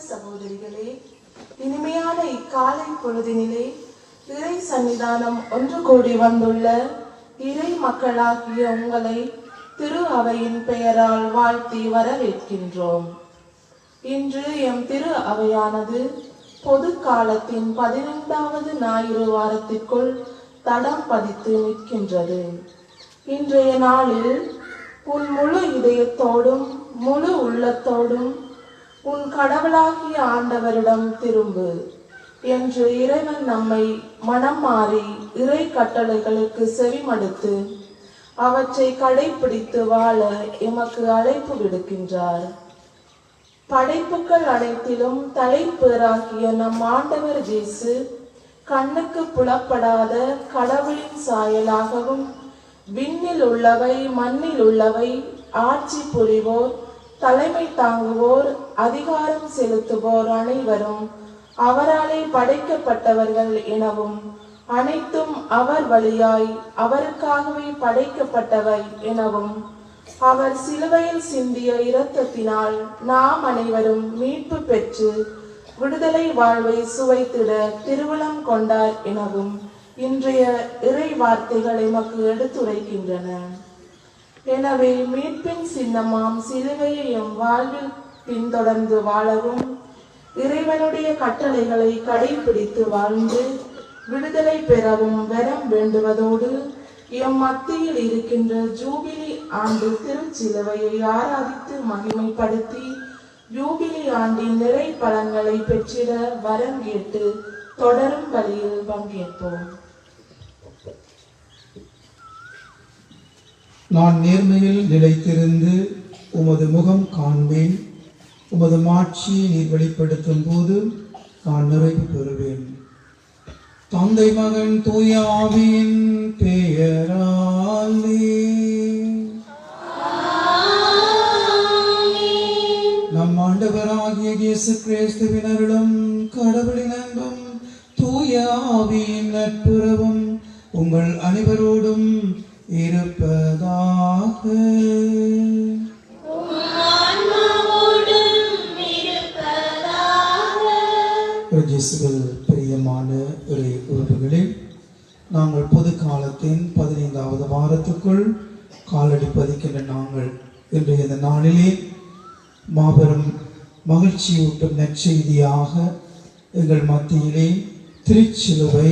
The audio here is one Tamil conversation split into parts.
சகோதரிகளே, இனிமையான இக்காலை பொழுதினிலே இறை சன்னிதானம் ஒன்று கூடி வந்துள்ள இறை மக்களாகிய உங்களை திரு அவையின் பெயரால் வாழ்த்தி வரவேற்கின்றோம். இன்று எம் திரு அவையானது பொது காலத்தின் 15வது ஞாயிறு வாரத்திற்குள் தடம் பதித்து நிற்கின்றது. இன்றைய நாளில் உன் முழு இதயத்தோடும் முழு உள்ளத்தோடும் உன் கடவுளாகிய ஆண்டவரிடம் திரும்பு என்று இறைவன் நம்மை மனம் மாறி இறை கட்டளைகளுக்கு செவிமடுத்து அவற்றை கடைபிடித்து வாழ எமக்கு அழைப்பு விடுக்கின்றார். படைப்புகள் அனைத்திலும் தலைப்பேராகிய நம் ஆண்டவர் இயேசு கண்ணுக்கு புலப்படாத கடவுளின் சாயலாகவும் விண்ணில் உள்ளவை மண்ணில் உள்ளவை ஆட்சி புரிவோர் தலைமை தாங்குவோர் அதிகாரம் செலுத்துவோர் அனைவரும் அவராலே படைக்கப்பட்டவர்கள் எனவும் அனைத்தும் அவர் வழியாய் அவருக்காகவே படைக்கப்பட்டவை எனவும் அவர் சிலுவையில் சிந்திய இரத்தத்தினால் நாம் அனைவரும் மீட்பு பெற்று விடுதலை வாழ்வை சுவைத்திட திருவுளம் கொண்டார் எனவும் இன்றைய இறை வார்த்தைகள் எமக்கு எடுத்துரைக்கின்றன. எனவே மீட்பின் சின்னமாம் சிலுவையை எம் வாழ்வில் பின்தொடர்ந்து வாழவும் இறைவனுடைய கட்டளைகளை கடைபிடித்து வாழ்ந்து விடுதலை பெறவும் வரம் வேண்டுவதோடு எம் மத்தியில் இருக்கின்ற ஜூபிலி ஆண்டு திருச்சிலுவையை ஆராதித்து மகிமைப்படுத்தி ஜூபிலி ஆண்டின் நிறை பலன்களை பெற்றிட வரம் கேட்டு தொடரும் வழியில் பங்கேற்போம். நான் நேர்மையில் நிலைத்திருந்து உமது முகம் காண்பேன். உமது மாட்சியை நீர் வெளிப்படுத்தும் போது நான் நிறைவு பெறுவேன். தந்தை மகன் தூய ஆவியின் பெயராலே நம் ஆண்டவராகிய இயேசு கிறிஸ்துவின் அருளும் கடவுளின் அன்பும் தூய ஆவியின் நட்புறவும் உங்கள் அனைவரோடும் இருப்பதாக. பிரியமான உறவுகளே, நாங்கள் பொது காலத்தின் 15வது வாரத்துக்குள் காலடி பதிக்கின்ற நாங்கள் இன்றைய இந்த நாளிலே மாபெரும் மகிழ்ச்சியூட்டும் நற்செய்தியாக எங்கள் மத்தியிலே திருச்சிலுவை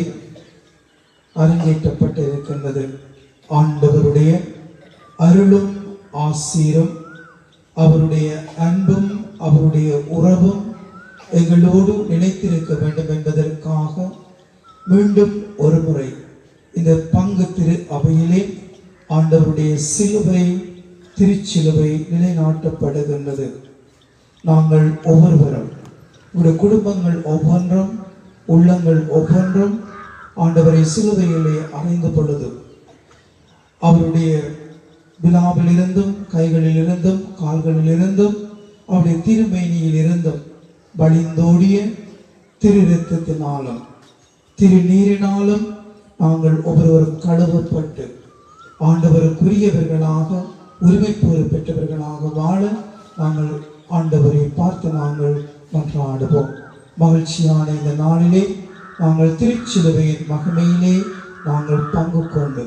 அரங்கேற்றப்பட்டிருக்கின்றது. ஆண்டவருடைய அருளும் ஆசீரும் அவருடைய அன்பும் அவருடைய உறவும் எங்களோடு நிலைத்திருக்க வேண்டும் என்பதற்காக மீண்டும் ஒரு முறை இந்த பங்கு திரு அவையிலே ஆண்டவருடைய சிலுவை திருச்சிலுவை நிலைநாட்டப்படுகின்றது. நாங்கள் ஒவ்வொருவரும் உங்களுடைய குடும்பங்கள் ஒவ்வொன்றும் உள்ளங்கள் ஒவ்வொன்றும் ஆண்டவரை சிலுவையிலே அறைந்த பொழுது அவருடைய விழாவிலிருந்தும் கைகளிலிருந்தும் கால்களிலிருந்தும் அவருடைய திருமேனியில் இருந்தும் வழிந்தோடிய திரு இரத்தத்தினாலும் திருநீரினாலும் நாங்கள் ஒவ்வொருவரும் கழுவப்பட்டு ஆண்டவருக்குரியவர்களாக உரிமைப்போறு பெற்றவர்களாக வாழ நாங்கள் ஆண்டவரை பார்த்து நாங்கள் மன்றாடுவோம். மகிழ்ச்சியான இந்த நாளிலே நாங்கள் திருச்சிலுவையின் மகிமையிலே நாங்கள் பங்கு கொண்டு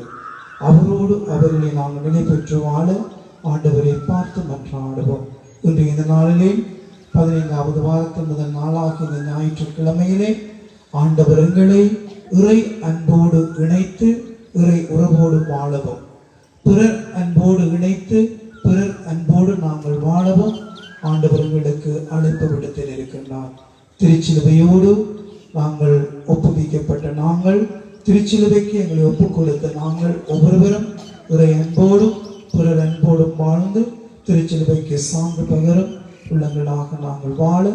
அவரோடு அவர்களை நாங்கள் நிலை பெற்று வாழ ஆண்டவரை பார்த்து மன்றாடுவோம். இன்று இந்த நாளிலே 15வது வாரத்தின் முதல் நாளாக இந்த ஞாயிற்றுக்கிழமையிலே ஆண்டவர் எங்களை இறை அன்போடு இணைத்து இறை உறவோடு வாழவும் பிறர் அன்போடு இணைத்து பிறர் அன்போடு நாங்கள் வாழவும் ஆண்டவர்களுக்கு அழைப்பு விடுத்தில் இருக்கின்றார். திருச்சிலுவையோடு நாங்கள் ஒப்புவிக்கப்பட்ட நாங்கள் திருச்சிலுவைக்கு எங்களை ஒப்புக் கொடுத்த நாங்கள் ஒவ்வொருவரும் இறை அன்போடும் பிறர் அன்போடும் வாழ்ந்து திருச்சிலுவைக்கு சான்று பகரும் உள்ளங்களாக நாங்கள் வாழ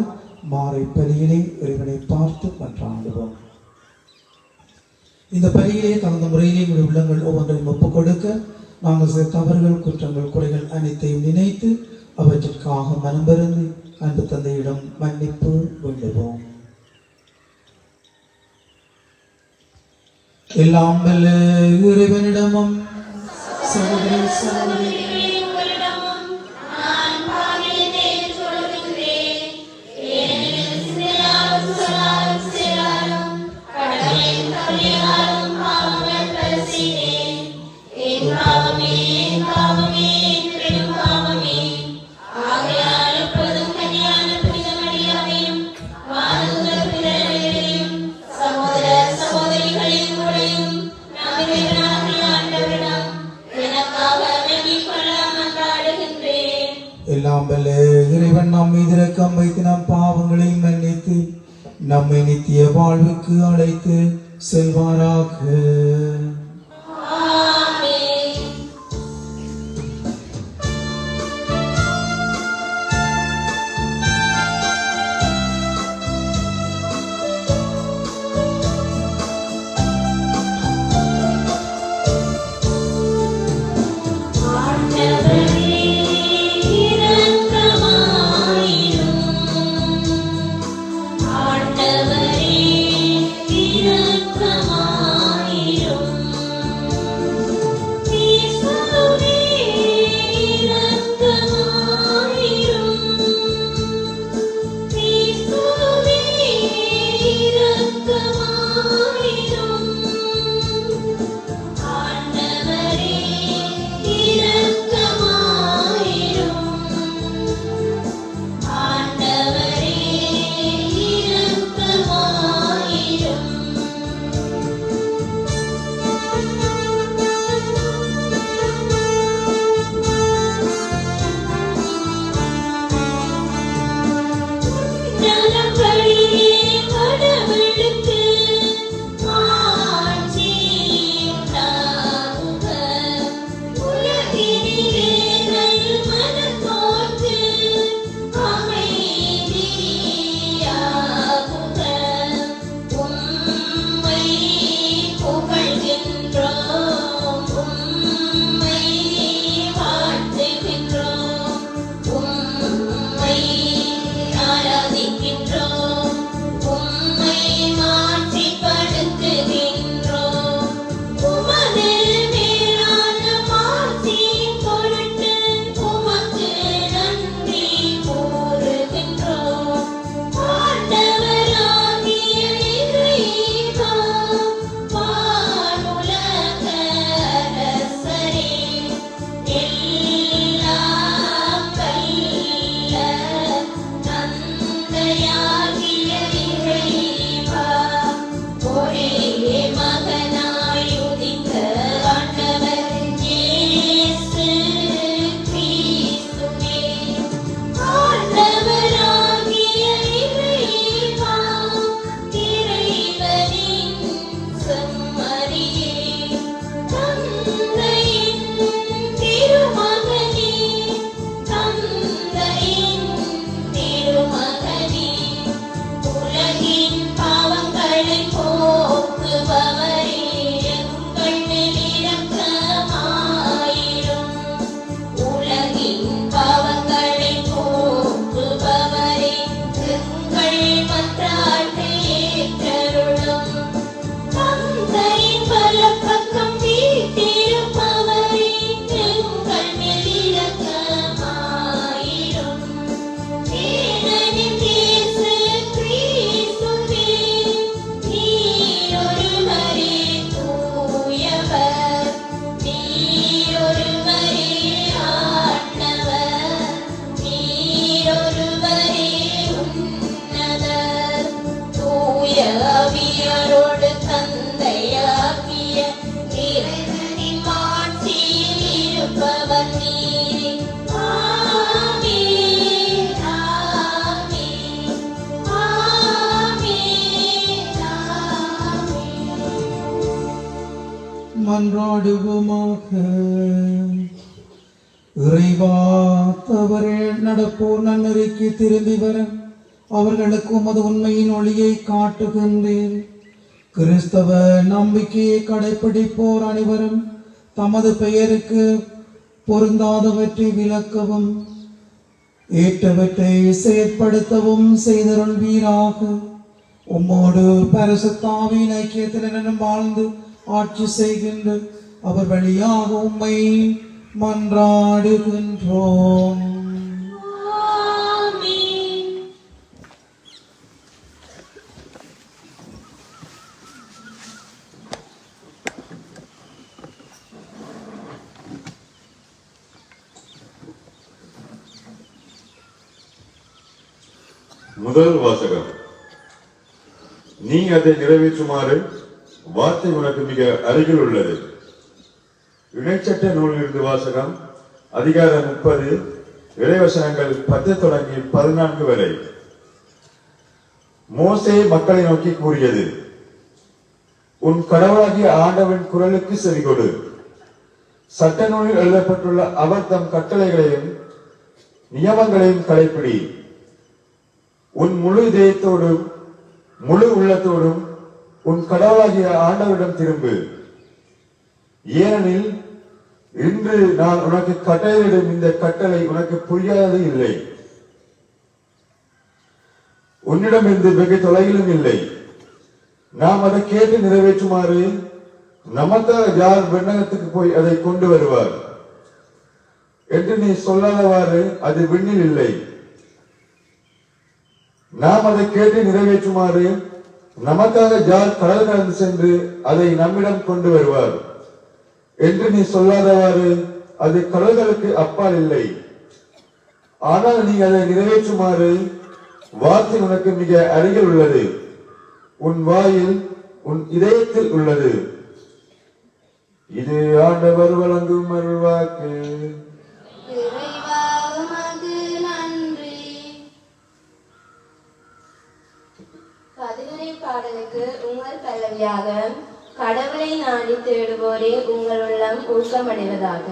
மாறை பலியிலே இறைவனை பார்த்து மன்றாடுவோம். இந்த பலியிலே கலந்த முறையிலே எங்களுடைய உள்ளங்கள் ஒவ்வொன்றையும் ஒப்புக் கொடுக்க நாங்கள் சில தவறுகள் குற்றங்கள் குறைகள் அனைத்தையும் நினைத்து அவற்றிற்காக மனம் பெருந்து அன்பு தந்தையிடம் மன்னிப்பு வேண்டுவோம். எல்லாம் வல்ல இறைவனிடமும் சகோதரி சகோதரி நான் பாவியதை சொல்லுகிறேன். நம்மை நித்திய வாழ்வுக்கு அழைத்து செல்வாராக. மன்றாடுவோமாக. இறைவா, தவறில் நடப்போர் நன்னறிக்கு திரும்பி வர அவர்களுக்கு உமது உண்மையின் ஒளியை காட்டுகின்றேன். கிறிஸ்தவ நம்பிக்கையை கடைபிடிப்போர் அனைவரும் தமது பெயருக்கு பொருந்தாதவற்றை விளக்கவும் ஏற்றவற்றை செயற்படுத்தவும் செய்தருள்வீராக. உம்மோடு பரிசுத்த ஆவியின் ஐக்கியத்தில் வாழ்ந்து ஆட்சி செய்கின்ற அவர் வழியாக உம்மை மன்றாடுகின்றோம். முதல் வாசகம். நீ அதை நிறைவேற்றுமாறு வார்த்தை உனக்கு மிக அருகில் உள்ளது. இணைச்சட்ட நூலிலிருந்து வாசகம். அதிகாரம் 30, 10 தொடங்கி 14 வரை. மோசே மக்களை நோக்கி கூறியது, உன் கடவுளாகிய ஆண்டவன் குரலுக்கு செவிகொடு. சட்ட நூலில் எழுதப்பட்டுள்ள அவர் தம் கட்டளைகளையும் நியமங்களையும் கடைப்பிடி. உன் முழு இதயத்தோடும் முழு உள்ளத்தோடும் உன் கடவுளாகிய ஆண்டவரிடம் திரும்பு. ஏனெனில் இன்று நான் உனக்கு கட்டளையிடும் இந்த கட்டளை உனக்கு புரியாதது இல்லை, உன்னிடமிருந்து வெகு தொலையிலும் இல்லை. நாம் அதை கேட்டு நிறைவேற்றுமாறு நமக்காக யார் விண்ணகத்துக்கு போய் அதை கொண்டு வருவார் என்று நீ சொல்லாதவாறு அது விண்ணில் இல்லை. நாம் அதை கேட்டு நிறைவேற்றுமாறு நமக்காக யார் கடல் கடந்து சென்று அதை நம்மிடம் கொண்டு வருவார் என்று நீ சொல்லாதவாறு அது கடல்களுக்கு அப்பால் இல்லை. ஆனால் நீ அதை நிறைவேற்றுமாறு வார்த்தை உனக்கு மிக அருகில் உள்ளது, உன் வாயில் உன் இதயத்தில் உள்ளது. இது ஆண்டவர் வழங்கும் அருள்வாக்கு. பதிலுரை பாடலுக்கு உங்கள் பல்லவியாக கடவுளை நாடி தேடுவோரே உங்கள் உள்ளம் ஊக்கமடைவதாக.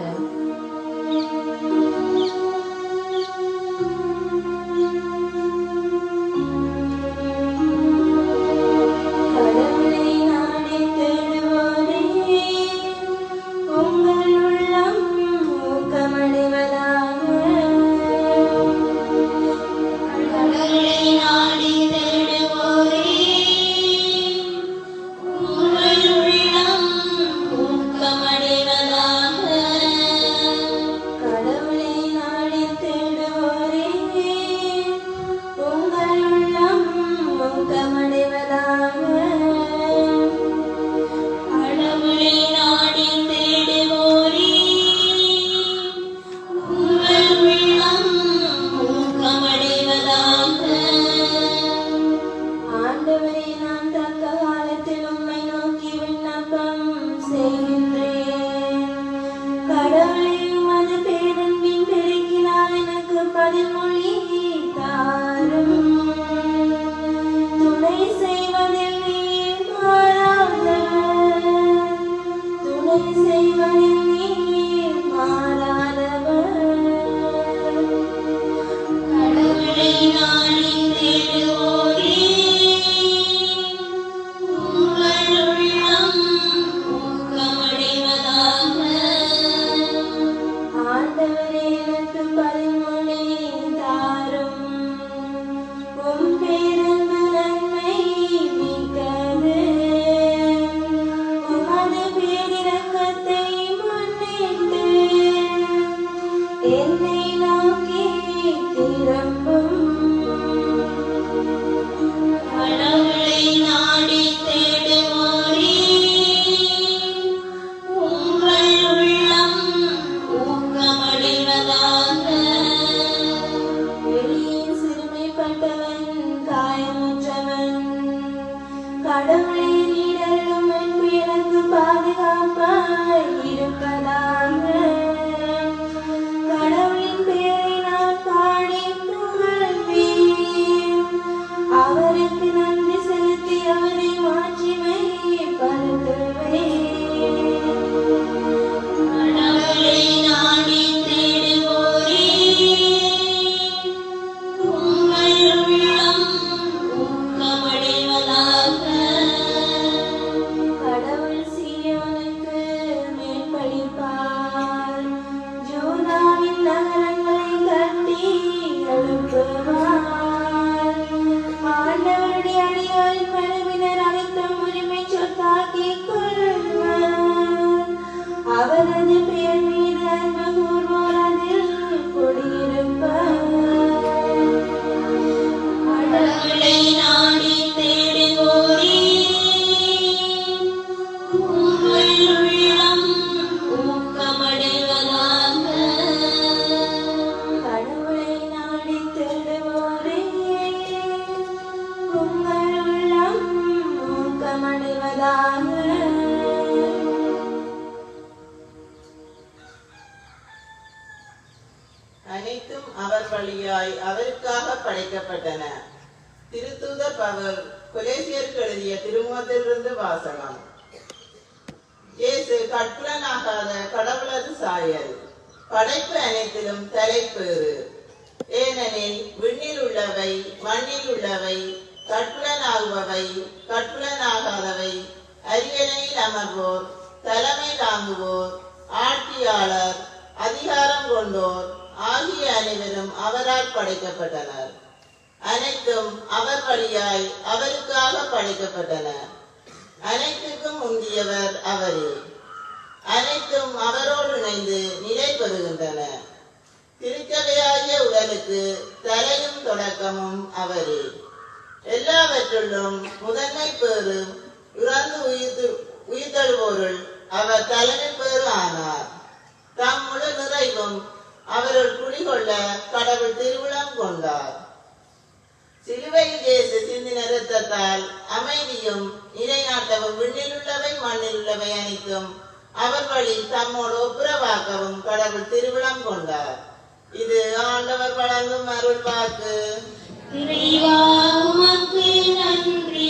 அனைத்தும் அவர் வழியாய் அவருக்காக படைக்கப்பட்டன. திருத்தூதர் பவுல் கொலேசியருக்கு எழுதிய திருமுகத்திலிருந்து வாசகம். இயேசு கற்புலனாகாத கடவுளது சாயல், படைப்பு அனைத்திலும் தலைப்பேறு. ஏனெனில் விண்ணில் உள்ளவை மண்ணில் உள்ளவை, கற்புலனாகுபவை கற்புலனாகாதவை, அரியணையில் அமர்வோர், தலைமை தாங்குவோர், ஆட்சியாளர், அதிகாரம் கொண்டோர் ஆகிய அனைவரும் அவரால் படைக்கப்பட்டனர். அனைத்தும் அவர் வழியாய் அவருக்காக படைக்கப்பட்டன. அனைத்துக்கும் முந்தியவர் அவரே. அனைத்தும் அவரோடு இணைந்து நிலை பெறுகின்றன. திருச்சபையாகிய உடலுக்கு தலையும் தொடக்கமும் அவரே. எல்லாவற்றுள்ளும் முதன்மை பேரும் இறந்து உயிர்த்தெழுவோருள் அவர் தலைமை பேறு ஆனார். தம் முழு நிறைவும் அவருள் குடிகொள்ள கடவுள் திருவிழம் கொண்டார். சிலுவையில் இயேசு சிந்தின இரத்தத்தால் அமைதியும் நிலைநாட்டவும் விண்ணில் உள்ளவை மண்ணில் உள்ளவை அனைத்தும் அவர் வழி தம்மோடு ஒப்புரவாக்கவும் கடவுள் திருவிழம் கொண்டார். இது ஆண்டவர் வழங்கும் அருள் வாக்கு. இறைவா உமக்கு நன்றி.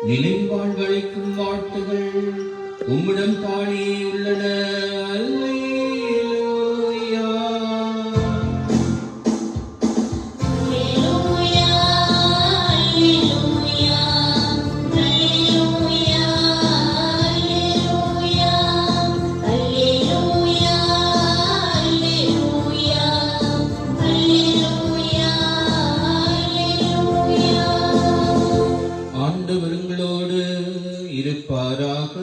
நிலை வாழ்வழைக்கும் வாழ்த்துகள் உம்மிடம் தாழே உள்ளன. அல்லேலூயா. ஆண்டவர்களோடு இருப்பாராக.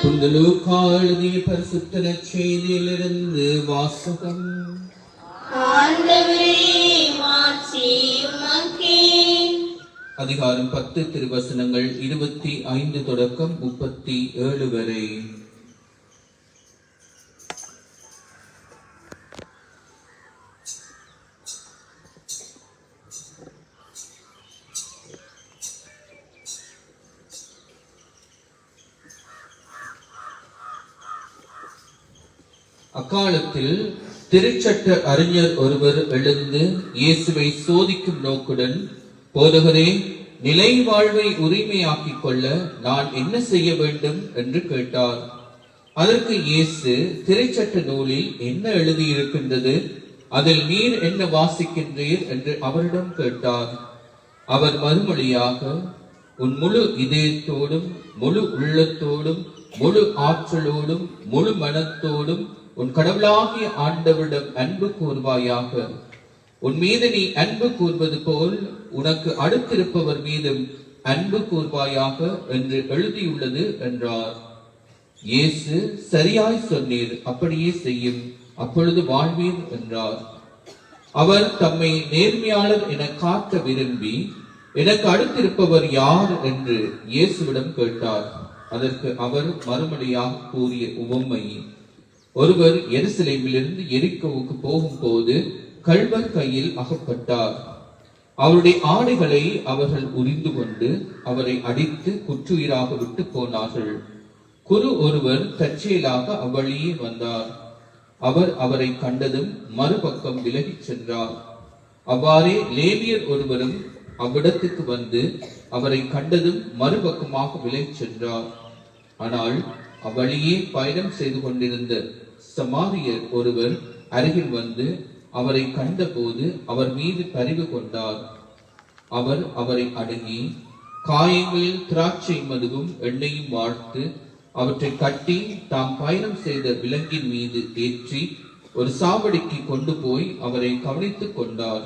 புனித லூக்கா எழுதிய பரிசுத்த நற்செய்தியிலிருந்து வாசகம். அதிகாரம் 10 திருவசனங்கள் 25 தொடக்கம் 37 வரை. அக்காலத்தில் திருச்சட்ட அறிஞர் ஒருவர் எழுந்து இயேசுவை சோதிக்கும் நோக்குடன், போதகரே, நிலை வாழ்வை உரிமையாக்கிக் கொள்ள நான் என்ன செய்ய வேண்டும் என்று கேட்டார். அதற்கு இயேசு, திருச்சட்ட நூலில் என்ன எழுதியிருக்கின்றது? அதில் நீர் என்ன வாசிக்கின்றீர் என்று அவரிடம் கேட்டார். அவர் மறுமொழியாக, உன் முழு இதயத்தோடும் முழு உள்ளத்தோடும் முழு ஆற்றலோடும் முழு மனத்தோடும் உன் கடவுளாகிய ஆண்டவரிடம் அன்பு கூர்வாயாக. உன் மீது நீ அன்பு கூர்வது போல் உனக்கு அடுத்திருப்பவர் மீதும் அன்பு கூர்வாயாக என்று எழுதியுள்ளது என்றார். இயேசு, சரியாய் சொன்னீர், அப்படியே செய்யும், அப்பொழுது வாழ்வீர் என்றார். அவர் தம்மை நேர்மையாளர் என காட்ட விரும்பி, எனக்கு அடுத்திருப்பவர் யார் என்று இயேசுவிடம் கேட்டார். அதற்கு அவர் மறுமொழியாக கூறிய உவமை, ஒருவர் எருசலேமிலிருந்து எரிக்கோவுக்கு போகும் போது கள்வர் கையில் அகப்பட்டார். அவருடைய ஆடைகளை அவர்கள் உரிந்து கொண்டு அவரை அடித்து குற்றுயிராக விட்டு போனார்கள். குரு ஒருவர் தற்செயலாக அவ்வழியே வந்தார். அவர் அவரை கண்டதும் மறுபக்கம் விலகிச் சென்றார். அவ்வாறே லேவியர் ஒருவரும் அவ்விடத்துக்கு வந்து அவரை கண்டதும் மறுபக்கமாக விலகிச் சென்றார். ஆனால் அவ்வழியே பயணம் செய்து கொண்டிருந்த சமாரியர் ஒருவர் அருகில் வந்து அவரை கண்டபோது அவர் மீது பரிவு கொண்டார். அவர் அவரை அடங்கி காயங்களில் திராட்சை மதுவும் எண்ணெயும் வார்த்து அவற்றை கட்டி தாம் பயணம் செய்த விலங்கின் மீது ஏற்றி ஒரு சாவடிக்கு கொண்டு போய் அவரை கவனித்துக் கொண்டார்.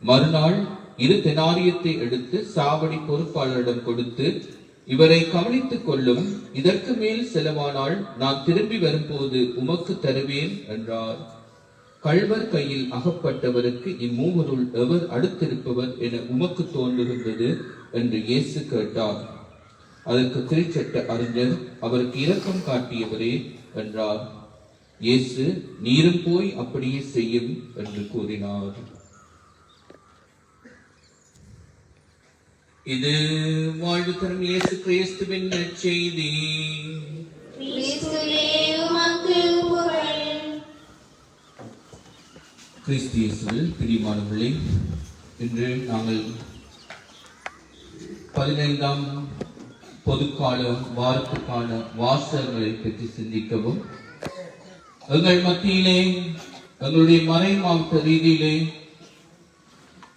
மறுநாள் 2 தெனாரியத்தை எடுத்து சாவடி பொறுப்பாளரிடம் கொடுத்து, இவரை கவனித்துக் கொள்ளும், இதற்கு மேல் செலவானால் நான் திரும்பி வரும்போது உமக்கு தருவேன் என்றார். கள்வர் கையில் அகப்பட்டவருக்கு இம்மூவருள் எவர் அடுத்திருப்பவர் என உமக்கு தோன்றுகின்றது என்று இயேசு கேட்டார். அதற்கு திருச்சட்ட அறிஞர், அவருக்கு இரக்கம் காட்டியவரே என்றார். இயேசு, நீரும் போய் அப்படியே செய்யும் என்று கூறினார். இது வாழ்வு தரும் இயேசு கிறிஸ்துவின் நற்செய்தி. கிறிஸ்துவே உமக்கு புகழ். கிறிஸ்து இயேசுவில் பிரியமானவர்களே, இன்று நாங்கள் 15ஆம் பொதுக்கால வாரத்துக்கான வாசகங்களை பற்றி சிந்திக்கவும், எங்கள் மத்தியிலே எங்களுடைய மறைமாவட்ட ரீதியிலே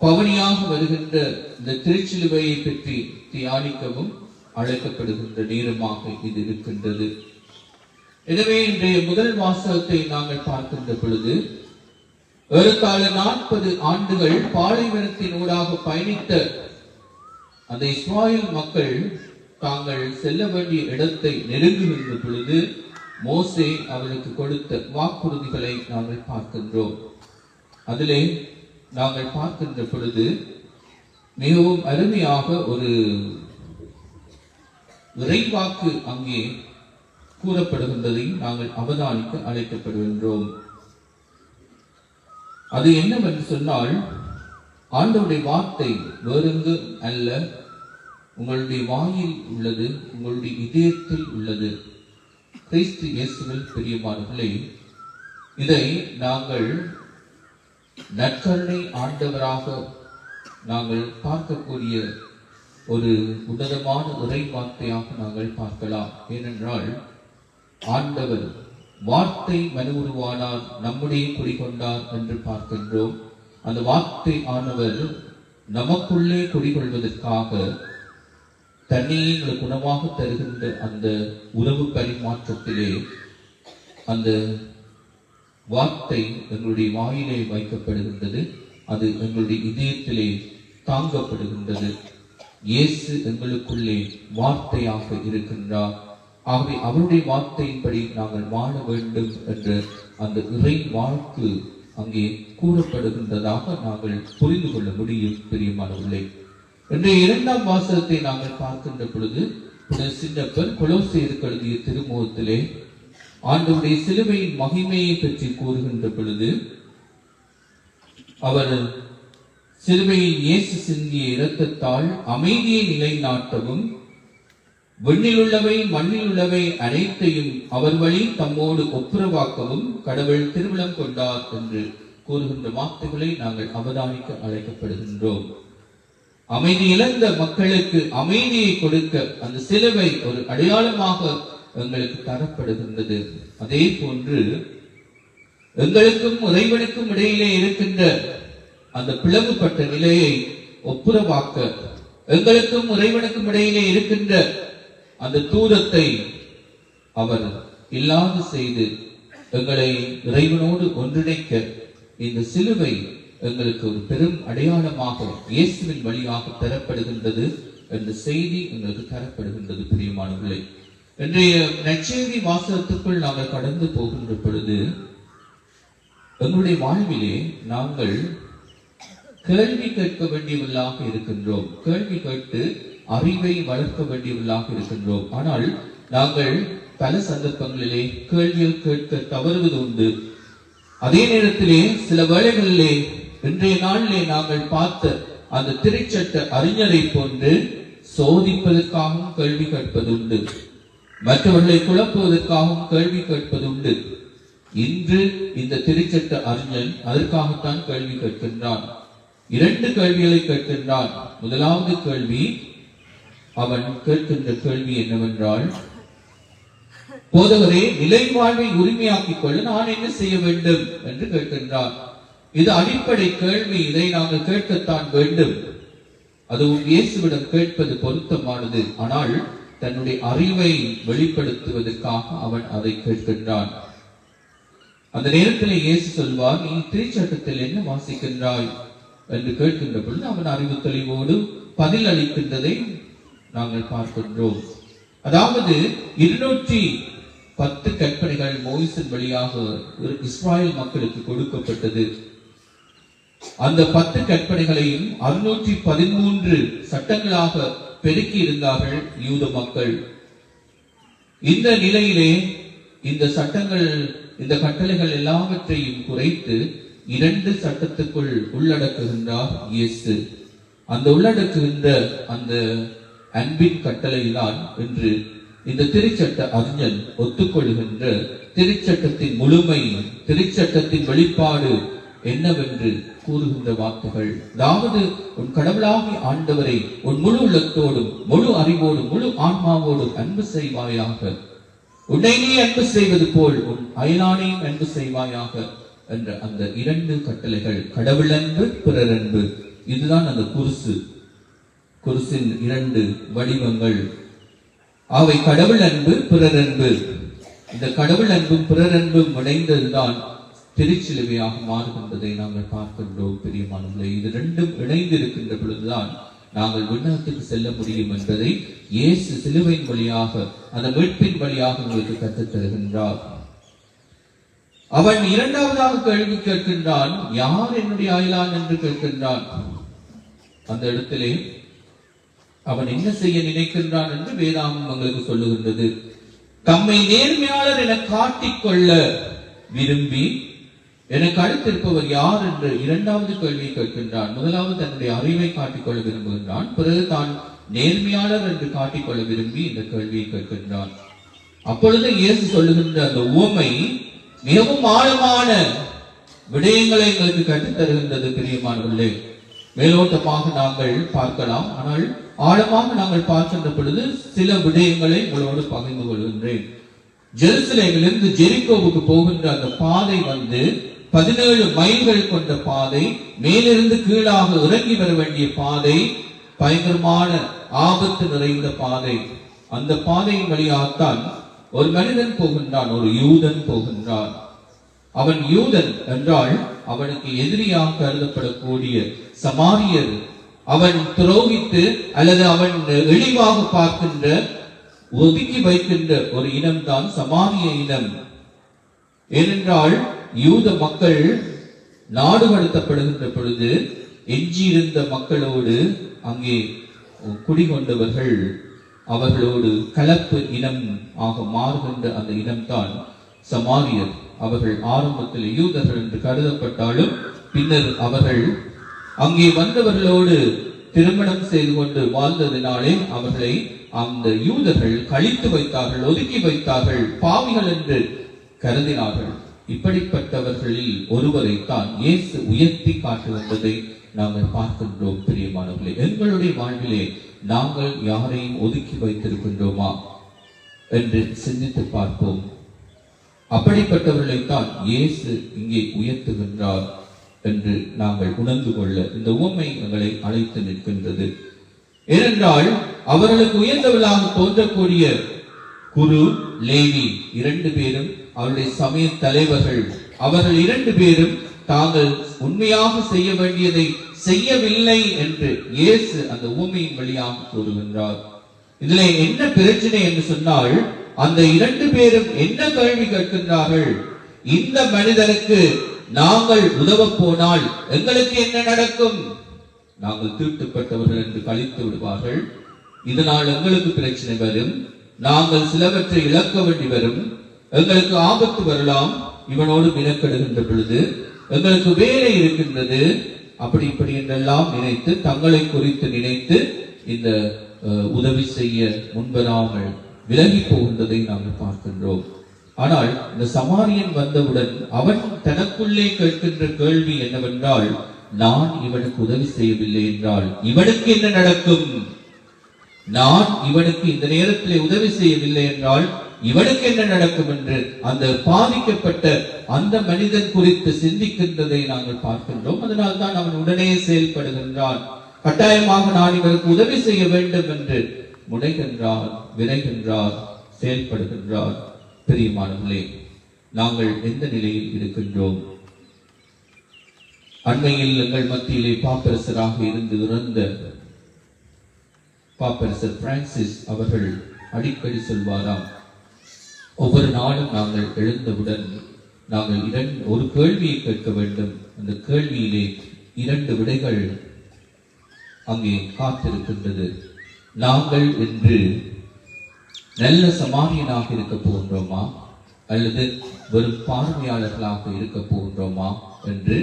பவனியாக வருகின்ற இந்த திருச்சிலுவையை பற்றி தியானிக்கவும் அழைக்கப்படுகின்ற நேரமாக இது இருக்கின்றது. எனவே இன்றைய முதல் வாசகத்தை நாங்கள் பார்க்கின்ற பொழுது, ஏறத்தாழ 40 ஆண்டுகள் பாலைவனத்தின் ஊடாக பயணித்த அந்த இஸ்ராயேல் மக்கள் தாங்கள் செல்ல வேண்டிய இடத்தை நெருங்குகின்ற பொழுது மோசே அவர்களுக்கு கொடுத்த வாக்குறுதிகளை நாங்கள் பார்க்கின்றோம். அதிலே நாங்கள் பார்க்கின்ற பொழுது மிகவும் அருமையாக ஒரு இறைவாக்கு அங்கே கூறப்படுகின்றதை நாங்கள் அவதானிக்க அழைக்கப்படுகின்றோம். அது என்னவென்று சொன்னால், ஆண்டவருடைய வார்த்தை வேறெங்கு அல்ல, உங்களுடைய வாயில் உள்ளது, உங்களுடைய இதயத்தில் உள்ளது. கிறிஸ்து இயேசுவில் பிரியமானவர்களே, இதை நாங்கள் நற்கருணை ஆண்டவராக நாங்கள் பார்க்கக்கூடிய ஒரு உன்னதமான உரை வார்த்தையாக நாங்கள் பார்க்கலாம். ஏனென்றால் ஆண்டவர் வார்த்தை மனு உருவானார், நம்முடைய குடிகொண்டார் என்று பார்க்கின்றோம். அந்த வார்த்தை ஆனவர் நமக்குள்ளே குடிகொள்வதற்காக தன்னையே குணமாக தருகின்ற அந்த உறவு பரிமாற்றத்திலே அந்த வார்த்தை எங்களுடைய வாயிலே வைக்கப்படுகின்றது. அது எங்களுடைய இதயத்திலே தாங்கப்படுகின்றது. இயேசு எங்களுக்குள்ளே வார்த்தையாக இருக்கின்றார். ஆகவே அவருடைய வார்த்தையின்படி நாங்கள் வாழ வேண்டும் என்ற அந்த இறை வாழ்த்து அங்கே கூறப்படுகின்றதாக நாங்கள் புரிந்து கொள்ள முடியும். பிரியமானவர்களே, இன்றைய 2ஆம் வாசகத்தை நாங்கள் பார்க்கின்ற பொழுது, சின்னப்பர் கொலோசையருக்கு எழுதிய திருமுகத்திலே ஆண்டவருடைய சிலுவையின் மகிமையை பற்றி கூறுகின்ற பொழுது, அவர் சிலுவையில் இயேசு சிந்திய இரத்தத்தால் அமைதியை நிலைநாட்டவும், விண்ணில் உள்ளவை மண்ணில் உள்ளவை அனைத்தையும் அவர் வழி தம்மோடு ஒப்புரவாக்கவும் கடவுள் திருவுளம் கொண்டார் என்று கூறுகின்ற வார்த்தைகளை நாங்கள் அவதானிக்க அழைக்கப்படுகின்றோம். அமைதி இழந்த மக்களுக்கு அமைதியை கொடுக்க அந்த சிலுவை ஒரு அடையாளமாக எங்களுக்கு தரப்படுகின்றது. அதே போன்று எங்களுக்கும் இறைவனுக்கும் இடையிலே இருக்கின்ற அந்த பிளவுபட்ட நிலையை ஒப்புரவாக்க, எங்களுக்கும் இறைவனுக்கும் இடையிலே இருக்கின்ற அந்த தூரத்தை அவர் இல்லாது செய்து எங்களை இறைவனோடு ஒன்றிணைக்க இந்த சிலுவை எங்களுக்கு ஒரு பெரும் அடையாளமாக இயேசுவின் வழியாக தரப்படுகின்றது என்ற செய்தி எங்களுக்கு தரப்படுகின்றது. பிரியமானவர்களே, இன்றைய நற்செய்தி வாசகத்துக்குள் நாங்கள் கடந்து போகின்ற பொழுது எங்களுடைய வாழ்விலே நாங்கள் கேள்வி கேட்க வேண்டியவர்களாக இருக்கின்றோம். கேள்வி கேட்டு அறிவை வளர்க்க வேண்டியவர்களாக இருக்கின்றோம். ஆனால் நாங்கள் பல சந்தர்ப்பங்களிலே கேள்விகள் கேட்க தவறுவது உண்டு. அதே நேரத்திலே சில வேளைகளிலே இன்றைய நாளிலே நாங்கள் பார்த்த அந்த திருச்சட்ட அறிஞரை போன்று சோதிப்பதற்காகவும் கேள்வி கேட்பது உண்டு, மற்றவர்களை குழப்புவதற்காகவும் கேள்வி கேட்பது உண்டு. இன்று இந்த திருச்சட்ட அறிஞன் அதற்காகத்தான் கேள்வி கேட்கின்றான். 2 கேள்விகளை கேட்கின்றான். முதலாவது கேள்வி, அவன் கேட்கின்ற கேள்வி என்னவென்றால், போதகரே, நிலை வாழ்வை உரிமையாக்கிக் கொள்ள நான் என்ன செய்ய வேண்டும் என்று கேட்கின்றான். இது அடிப்படை கேள்வி. இதை நாங்கள் கேட்கத்தான் வேண்டும். அதுவும் இயேசுவிடம் கேட்பது பொருத்தமானது. ஆனால் தன்னுடைய அறிவை வெளிப்படுத்துவதற்காக அவன் அதை கேட்கின்றான். அந்த நேரத்தில் இயேசு சொல்வார், நீ திருச்சட்டத்தில் என்ன வாசிக்கின்றாய் என்று கேட்கின்ற பொழுது அவன் அறிவு தெளிவோடு பதில் அளிக்கின்றதை நாங்கள் பார்க்கின்றோம். அதாவது 210 கற்பனைகள் மோசேயின் வழியாக இஸ்ராயல் மக்களுக்கு கொடுக்கப்பட்டது. அந்த 10 கற்பனைகளையும் 613 சட்டங்களாக பெருக்கி இருந்தார்கள் யூத மக்கள். இந்த நிலையிலே இந்த சட்டங்கள், இந்த கட்டளைகள் எல்லாவற்றையும் குறைத்து 2 சட்டத்துக்குள் உள்ளடக்குகின்றார் இயேசு. அந்த உள்ளடக்குகின்ற அந்த அன்பின் கட்டளையில்தான் இன்று இந்த திருச்சட்ட அறிஞன் ஒத்துக்கொள்கின்ற திருச்சட்டத்தின் முழுமை, திருச்சட்டத்தின் வெளிப்பாடு என்னவென்று கூறுகின்ற வார்த்தைகள். அதாவது உன் கடவுளாகிய ஆண்டவரை உன் முழு உள்ளத்தோடும் முழு அறிவோடும் முழு ஆன்மாவோடும் அன்பு செய்வாயாக, உன்னை நீ அன்பு செய்வது போல் உன் அயலானையும் அன்பு செய்வாயாக என்ற அந்த 2 கட்டளைகள், கடவுள் அன்பு பிறர் அன்பு. இதுதான் அந்த குருசின் 2 வடிவங்கள். அவை கடவுள் அன்பு பிறர் அன்பு. இந்த கடவுள் அன்பும் பிறர் அன்பும் இணைந்ததுதான் திருச்சிலுவையாக மாறுகின்றதை நாங்கள் பார்க்கின்றோம். பிரியமானவர்களே, இது 2ம் இணைந்து இருக்கின்ற பொழுதுதான் நாங்கள் விண்ணகத்துக்கு செல்ல முடியும் என்பதை இயேசு சிலுவையின் வழியாக, அந்த மீட்பின் வழியாக உங்களுக்கு கற்றுத் தருகின்றார். அவன் 2வது கேள்வி கேட்கின்றான், யார் என்னுடைய அயலான் என்று கேட்கின்றான். அந்த இடத்திலே அவன் என்ன செய்ய நினைக்கின்றான் என்று வேதாகம் உங்களுக்கு சொல்லுகின்றது. தம்மை நேர்மையாளர் என காட்டிக்கொள்ள விரும்பி எனக்கு அடுத்திருப்பவர் யார் என்று 2வது கேள்வியை கேட்கின்றான். முதலாவது தன்னுடைய அறிவை காட்டிக்கொள்ள விரும்புகின்றான், பிறகு தான் நேர்மையாளர் என்று காட்டிக்கொள்ள விரும்பி இந்த கேள்வியை கேட்கின்றான். அப்பொழுது இயேசு சொல்லுகின்ற அந்த உவமை மிகவும் ஆழமான விடயங்களை எங்களுக்கு கற்றுத் தருகின்றது. பிரியமானவர்களே, மேலோட்டமாக நாங்கள் பார்க்கலாம், ஆனால் ஆழமாக நாங்கள் பார்க்கின்ற பொழுது சில விடயங்களை உங்களோடு பகிர்ந்து கொள்கின்றேன். ஜெருசலேமிலிருந்து ஜெரிகோவுக்கு போகின்ற அந்த பாதை 17 மைல்கள் கொண்ட பாதை, மேலிருந்து கீழாக இறங்கி வர வேண்டிய பாதை, பயங்கரமான ஆபத்து நிறைந்த பாதை. அந்த பாதையின் வழியாகத்தான் ஒரு மனிதன் போகின்றான், ஒரு யூதன் போகின்றான். அவன் யூதன் என்றால் அவனுக்கு எதிரியாக கருதப்படக்கூடிய சமாரியர், அவன் துரோகித்து அல்லது அவன் இழிவாக பார்க்கின்ற, ஒதுக்கி வைக்கின்ற ஒரு இனம்தான் சமாரிய இனம். ஏனென்றால் யூத மக்கள் நாடு கடத்தப்படுகின்ற பொழுது எஞ்சியிருந்த மக்களோடு அங்கே குடிகொண்டவர்கள் அவர்களோடு கலப்பு இனம் ஆக மாறுகின்ற அந்த இனம்தான் சமாரியர். அவர்கள் ஆரம்பத்தில் யூதர்கள் என்று கருதப்பட்டாலும் பின்னர் அவர்கள் அங்கே வந்தவர்களோடு திருமணம் செய்து கொண்டு வாழ்ந்ததினாலே அவர்களை அந்த யூதர்கள் கழித்து வைத்தார்கள், ஒதுக்கி வைத்தார்கள், பாவிகள் என்று கருதினார்கள். இப்படிப்பட்டவர்களில் ஒருவரைத்தான் இயேசு உயர்த்தி காட்டுகின்றதை நாங்கள் பார்க்கின்றோம். பிரியமானவர்களே, எங்களுடைய வாழ்விலே நாங்கள் யாரையும் ஒதுக்கி வைத்திருக்கின்றோமா என்று சிந்தித்து பார்ப்போம். அப்படிப்பட்டவர்களைத்தான் இயேசு இங்கே உயர்த்துகின்றார் என்று நாங்கள் உணர்ந்து கொள்ள இந்த உவமை எங்களை அழைத்து நிற்கின்றது. ஏனென்றால் அவர்களுக்கு உயர்ந்தவர்களாக தோன்றக்கூடிய குரு, லேவி 2 பேரும் அவருடைய சமய தலைவர்கள். அவர்கள் 2 பேரும் தாங்கள் உண்மையாக செய்ய வேண்டியதை செய்யவில்லை என்று இயேசு அந்த உவமையின் வழியாக கூறுகின்றார். இதிலே என்ன பிரச்சனை என்று சொன்னால், அந்த 2 பேரும் என்ன கேள்வி கேட்கின்றார்கள்? இந்த மனிதனுக்கு நாங்கள் உதவ போனால் எங்களுக்கு என்ன நடக்கும்? நாங்கள் தீட்டுப்பட்டவர்கள் என்று கழித்து விடுவார்கள், இதனால் எங்களுக்கு பிரச்சனை வரும், நாங்கள் சிலவற்றை இழக்க வேண்டி வரும், எங்களுக்கு ஆபத்து வரலாம், இவனோடு வினக்கெடுகின்ற பொழுது எங்களுக்கு வேலை இருக்கின்றது, அப்படி இப்படி என்றெல்லாம் நினைத்து தங்களை குறித்து நினைத்து இந்த உதவி செய்ய முன்வராமல் விலகி போகின்றதை நாங்கள் பார்க்கின்றோம். ஆனால் இந்த சமாரியன் வந்தவுடன் அவன் தனக்குள்ளே கேட்கின்ற கேள்வி என்னவென்றால், நான் இவனுக்கு உதவி செய்யவில்லை என்றால் இவனுக்கு என்ன நடக்கும்? நான் இவனுக்கு இந்த நேரத்திலே உதவி செய்யவில்லை என்றால் இவனுக்கு என்ன நடக்கும் என்று அந்த பாதிக்கப்பட்ட அந்த மனிதன் குறித்து சிந்திக்கின்றதை நாங்கள் பார்க்கின்றோம். அதனால் தான் அவன் உடனே செயல்படுகின்றான். கட்டாயமாக நான் இவருக்கு உதவி செய்ய வேண்டும் என்று முனைகின்றார், விரைகின்றார், செயல்படுகின்றார். பிரியமானவர்களே, நாங்கள் எந்த நிலையில் இருக்கின்றோம்? அண்மையில் எங்கள் மத்தியிலே பாப்பரசராக இருந்து இறந்த பாப்பரசர் பிரான்சிஸ் அவர்கள் அடிக்கடி சொல்வாராம், ஒவ்வொரு நாளும் நாங்கள் எழுந்தவுடன் நாங்கள் ஒரு கேள்வியை கேட்க வேண்டும். அந்த கேள்வியிலே 2 விடைகள் அங்கே காத்திருக்கின்றது. நாங்கள் இன்று நல்ல சமாரியனாக இருக்க போகின்றோமா அல்லது வெறும் பார்வையாளர்களாக இருக்க போகின்றோமா என்று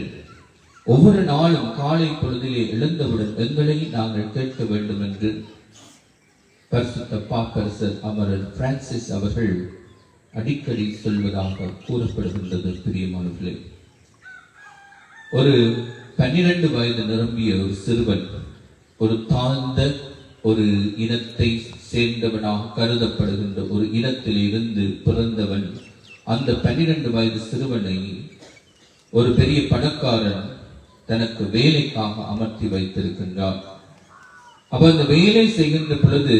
ஒவ்வொரு நாளும் காலை பொழுதிலே எழுந்தவுடன் எங்களை நாங்கள் கேட்க வேண்டும் என்று பரிசுத்த பாப்பரசர் அமரர் பிரான்சிஸ் அவர்கள் அடிக்கடி சொல்வதாக கூறப்படுகின்றது. பிரியமானவர்களே, ஒரு 12 வயது நிரம்பிய ஒரு சிறுவன், ஒரு தாழ்ந்த ஒரு இனத்தை சேர்ந்தவனாக கருதப்படுகின்ற ஒரு இனத்தில் இருந்து பிறந்தவன், அந்த 12 வயது சிறுவனை ஒரு பெரிய பணக்காரன் தனக்கு வேலைக்காக அமர்த்தி வைத்திருக்கின்றார். அப்ப அந்த வேலை செய்கின்ற பொழுது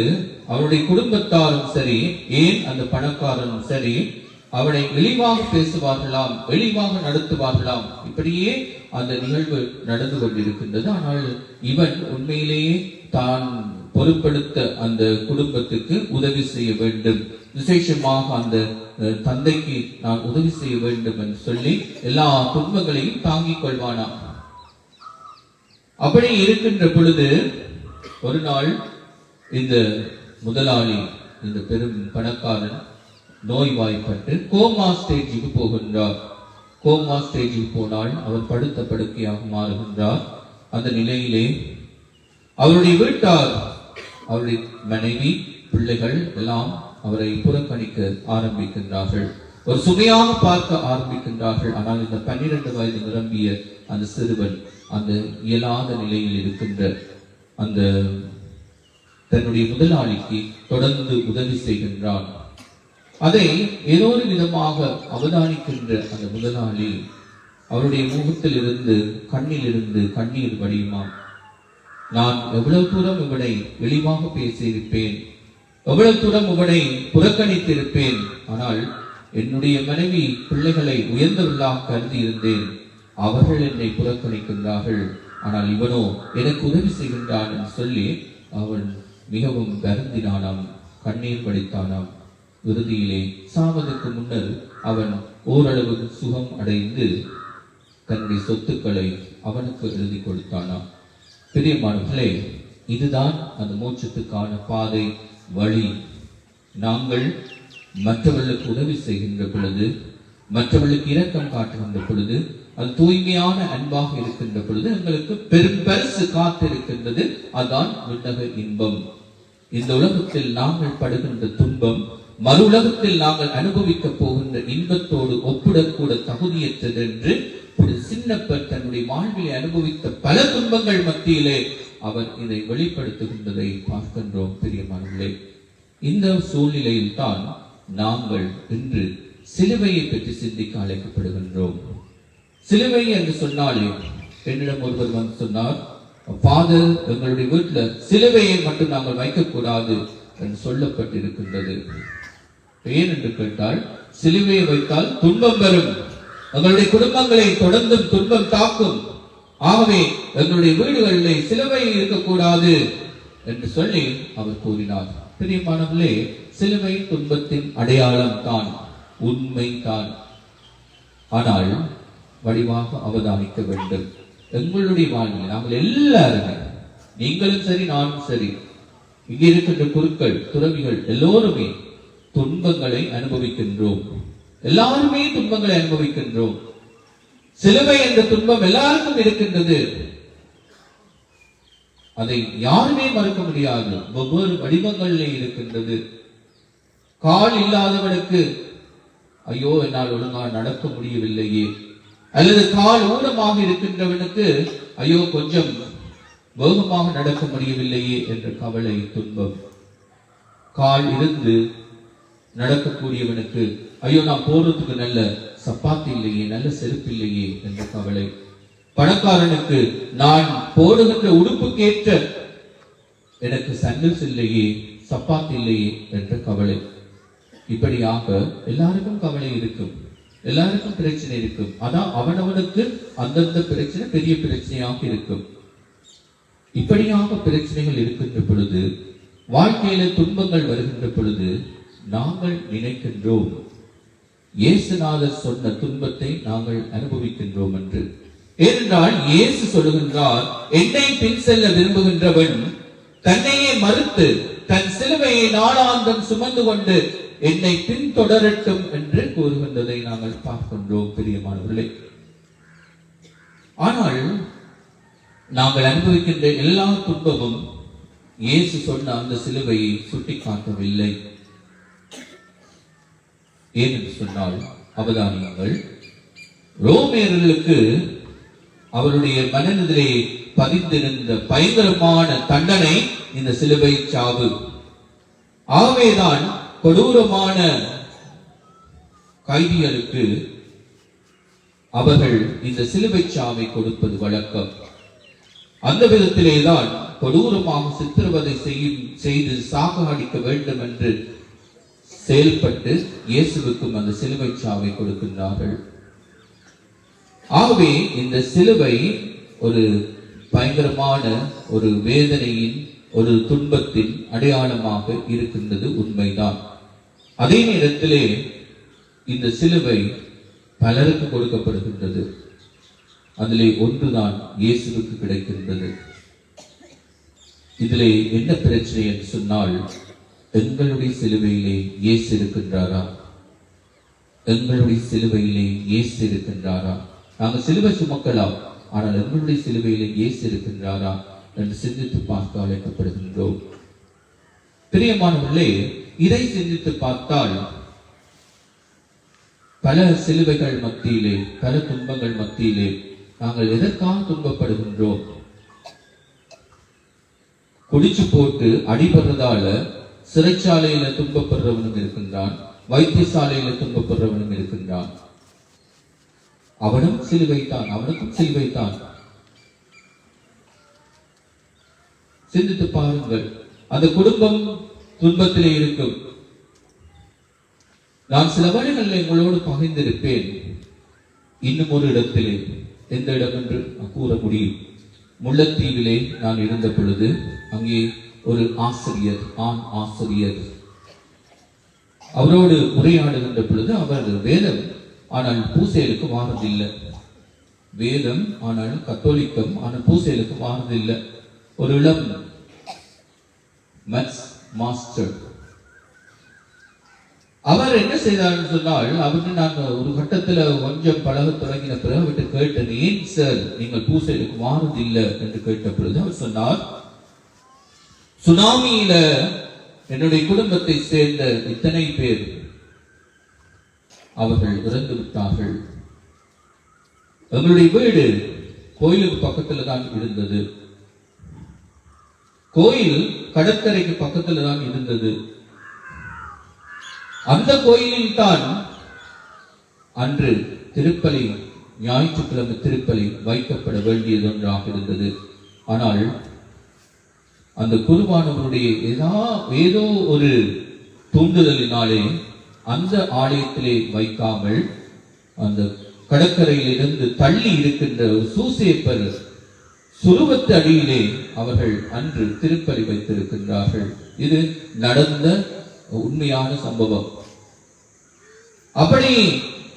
அவருடைய குடும்பத்தாரும் சரி, ஏன் அந்த பணக்காரனும் சரி, அவனை இழிவாக பேசுவார்களாம், இழிவாக நடத்துவார்களாம். இப்படியே அந்த நிகழ்வு நடந்து கொண்டிருக்கின்றது. ஆனால் இவன் உண்மையிலேயே தான் பொறுப்படுத்த அந்த குடும்பத்துக்கு உதவி செய்ய வேண்டும், விசேஷமாக அந்த தந்தைக்கு நான் உதவி செய்ய வேண்டும் என்று சொல்லி எல்லா துன்பங்களையும் தாங்கிக் கொள்வானாம். அப்படி இருக்கின்ற பொழுது ஒரு நாள் இந்த முதலாளி, இந்த பெரும் பணக்காரன் நோய்வாய்ப்பட்டு கோமா ஸ்டேஜுக்கு போகின்றார். கோமா ஸ்டேஜுக்கு போனால் அவர் படுத்த படுக்கையாக மாறுகின்றார். அந்த நிலையிலே அவருடைய வீட்டார், அவருடைய மனைவி, பிள்ளைகள் எல்லாம் அவரை புறக்கணிக்க ஆரம்பிக்கின்றார்கள், ஒரு சுமையாக பார்க்க ஆரம்பிக்கின்றார்கள். ஆனால் இந்த 12 வயது நிரம்பிய அந்த சிறுவன் அந்த இயலாத நிலையில் இருக்கின்ற அந்த தன்னுடைய முதலாளிக்கு தொடர்ந்து உதவி செய்கின்றான். அதை ஏதோ ஒரு விதமாக அவதானிக்கின்ற அந்த முதலாளி அவருடைய முகத்தில் இருந்து கண்ணிலிருந்து கண்ணீர் வடியுமாம். நான் எவ்வளவு தூரம் இவனை இழிவாக பேசியிருப்பேன், எவ்வளவு தூரம் இவனை புறக்கணித்திருப்பேன். ஆனால் என்னுடைய மனைவி, பிள்ளைகளை உயர்ந்தவர்களாக கருதி இருந்தேன், அவர்கள் என்னை புறக்கணிக்கின்றார்கள். ஆனால் இவனோ எனக்கு உதவி செய்கின்றான் என்று சொல்லி அவன் மிகவும் வருந்தினானாம், கண்ணீர் வடித்தானாம். இறுதியிலே சாவதற்கு முன்னர் அவன் ஓரளவு சுகம் அடைந்து தன்னுடைய சொத்துக்களை அவனுக்கு எழுதி கொடுத்தானாம். பிரியமானவர்களே, இதுதான் அந்த மோட்சத்துக்கான பாதை, வழி. நாங்கள் மற்றவர்களுக்கு உதவி செய்கின்ற பொழுது, மற்றவர்களுக்கு இரக்கம் காட்டுகின்ற பொழுது, அது தூய்மையான அன்பாக இருக்கின்ற பொழுது எங்களுக்கு பெரும் பரிசு காத்திருக்கின்றது. அதுதான் விண்ணக இன்பம். இந்த உலகத்தில் நாங்கள் படுகின்ற துன்பம் மறு உலகத்தில் நாங்கள் அனுபவிக்க போகின்ற இன்பத்தோடு ஒப்பிடக்கூட தகுதியற்றது என்று சின்னப்பர் தன்னுடைய வாழ்விலே அனுபவித்த பல துன்பங்கள் மத்தியிலே அவர் இதை வெளிப்படுத்துகின்றதை பார்க்கின்றோம். பிரியமானவர்களே, இந்த சூழ்நிலையில் தான் நாங்கள் இன்று சிலுவையை பற்றி சிந்திக்க அழைக்கப்படுகின்றோம். சிலுவை என்று சொன்னாலே, என்னிடம் ஒருவர் வந்து சொன்னார், ஃபாதர், எங்களுடைய வீட்டுல சிலுவையை மட்டும் நாங்கள் வைக்கக்கூடாது என்று சொல்லப்பட்டிருக்கின்றது. ஏன் என்று கேட்டால், சிலுவையை வைத்தால் துன்பம் வரும், எங்களுடைய குடும்பங்களை தொடர்ந்து துன்பம் தாக்கும். ஆகவே எங்களுடைய வீடுகளிலே சிலுவை இருக்கக்கூடாது என்று சொல்லி அவர் கூறினார். பிரியமானவர்களே, சிலுவை துன்பத்தின் அடையாளம் தான், உண்மை தான். ஆனால் வடிவாக அவதானிக்க வேண்டும். எங்களுடைய வாழ்வில் நாங்கள் எல்லாருமே, நீங்களும் சரி, நானும் சரி, இங்கே இருக்கின்ற குருக்கள், துறவிகள் எல்லோருமே துன்பங்களை அனுபவிக்கின்றோம். எல்லாருமே துன்பங்களை அனுபவிக்கின்றோம். சிலுவை என்ற துன்பம் எல்லாருக்கும் இருக்கின்றது. அதை யாருமே மறுக்க முடியாது. ஒவ்வொரு வடிவங்களிலே இருக்கின்றது. கால் இல்லாதவனுக்கு ஐயோ என்னால் ஒழுங்காக நடக்க முடியவில்லையே, அல்லது கால் ஊனமாக இருக்கின்றவனுக்கு ஐயோ கொஞ்சம் வேகமாக நடக்க முடியவில்லையே என்ற கவலை, துன்பம். கால் இருந்து நடக்கக்கூடியவனுக்கு ஐயோ நான் போறதுக்கு நல்ல சப்பாத்தி இல்லையே, நல்ல செருப்பு இல்லையே என்ற கவலை. பணக்காரனுக்கு நான் போடுகின்ற உடுப்புக்கேற்ற எனக்கு சண்டல்ஸ் இல்லையே, சப்பாத்து இல்லையே என்ற கவலை. இப்படியாக எல்லாருக்கும் கவலை இருக்கும், எல்லாருக்கும் பிரச்சனை இருக்கும். அதான் அவனவனுக்கு அந்தந்த பிரச்சனை பெரிய பிரச்சனையாக இருக்கும். இப்படியாக பிரச்சனைகள் இருக்கின்ற பொழுது, வாழ்க்கையில துன்பங்கள் வருகின்ற பொழுது நாங்கள் நினைக்கின்றோம் இயேசுநாதர் சொன்ன துன்பத்தை நாங்கள் அனுபவிக்கின்றோம் என்று. ஏனென்றால் இயேசு சொல்லுகின்றார், என்னை பின் செல்ல விரும்புகின்றவன் தன்னையே மறுத்து தன் சிலுவையை நாளாந்தம் சுமந்து கொண்டு என்னை பின்தொடரட்டும் என்று கூறுகின்றதை நாங்கள் பார்க்கின்றோம் பிரியமானவர்களே. ஆனால் நாங்கள் அனுபவிக்கின்ற எல்லா துன்பமும் இயேசு சொன்ன அந்த சிலுவையை சுட்டிக்காட்டவில்லை. ஏனென்று சொன்னால், அவதானியங்கள் ரோமேயர்களுக்கு அவருடைய மனதிலே பதிந்திருந்த பயங்கரமான தண்டனை இந்த சிலுவை சாவு. ஆகவேதான் கொடூரமான கைதிகளுக்கு அவர்கள் இந்த சிலுவை சாவை கொடுப்பது வழக்கம். அந்த விதத்திலேதான் கொடூரமாக சித்திரவதை செய்து சாகடிக்க வேண்டும் என்று செயல்பட்டு இயேசுவுக்கும் அந்த சிலுவை சாவை கொடுக்கின்றார்கள். ஆகவே இந்த சிலுவை ஒரு பயங்கரமான ஒரு வேதனையின், ஒரு துன்பத்தின் அடையாளமாக இருக்கின்றது, உண்மைதான். அதே நேரத்திலே இந்த சிலுவை பலருக்கு கொடுக்கப்படுகின்றது. அதிலே ஒன்றுதான் இயேசுவுக்கு கிடைக்கின்றது. இதிலே என்ன பிரச்சனை என்று சொன்னால், எங்களுடைய சிலுவையிலே இயேசு இருக்கின்றாரா? எங்களுடைய சிலுவையிலே இயேசு இருக்கின்றாரா? நாங்கள் சிலுவை சுமக்கலாம், ஆனால் எங்களுடைய சிலுவையிலே இயேசு இருக்கின்றாரா என்று சிந்தித்து பார்க்க அழைக்கப்படுகின்றோம். பிரியமானவர்களே, இதை சிந்தித்து பார்த்தால் பல சிலுவைகள் மத்தியிலே, பல துன்பங்கள் மத்தியிலே நாங்கள் எதற்காக துன்பப்படுகின்றோம்? குடிச்சு போட்டு அடிபடுறதால சிறைச்சாலையில துன்பப்படுறவனும் இருக்கின்றான், வைத்தியசாலையில துன்பப்படுறவனும் இருக்கின்றான். அவனும் சிலுவைத்தான், அவனுக்கும் சிலுவைத்தான். சிந்தித்து பாருங்கள். அந்த குடும்பம் துன்பத்திலே இருக்கும். நான் சில வழிகளில் உங்களோடு பகிர்ந்திருப்பேன். இன்னும் ஒரு இடத்திலே, எந்த இடம் என்று கூற முடியும். முல்லைத்தீவிலே நான் இருந்த பொழுது அங்கே ஒரு ஆசிரியர், ஆண் ஆசிரியர், அவரோடு உரையாடுகின்ற பொழுது அவர் வேதம் ஆனால் பூசைகளுக்கு வாரதில்லை, வேதம் ஆனால் கத்தோலிக்கம் ஆனால் பூசைகளுக்கு வாரதில்லை. ஒரு இளம் மேத்ஸ் மாஸ்டர். அவர் என்ன செய்தார் சொன்னால், அவருக்கு நான் ஒரு கட்டத்துல கொஞ்சம் பழக தொடங்கின பிறகு அவர்கிட்ட கேட்டேன், ஏன் சார் நீங்கள் பூசைகளுக்கு வாரதில்லை என்று கேட்ட பொழுது அவர் சொன்னார், சுனாமியில என்னுடைய குடும்பத்தை சேர்ந்த இத்தனை பேர் அவர்கள் இறந்து விட்டார்கள். எங்களுடைய வீடு கோயிலுக்கு பக்கத்துல தான் இருந்தது, கோயில் கடற்கரைக்கு பக்கத்துல தான் இருந்தது. அந்த கோயிலில் தான் அன்று திருப்பலி, ஞாயிற்றுக்கிழமை திருப்பலி வைக்கப்பட வேண்டியது ஒன்றாக இருந்தது. ஆனால் அந்த குருவானவருடைய ஏதோ ஒரு தூண்டுதலினாலே அந்த ஆலயத்திலே வைக்காமல் அந்த கடற்கரையிலிருந்து தள்ளி இருக்கின்ற ஒரு சூசேப்பர் சுருவத்து அடியிலே அவர்கள் அன்று திருப்பலி வைத்திருக்கின்றார்கள். இது நடந்த உண்மையான சம்பவம். அப்படி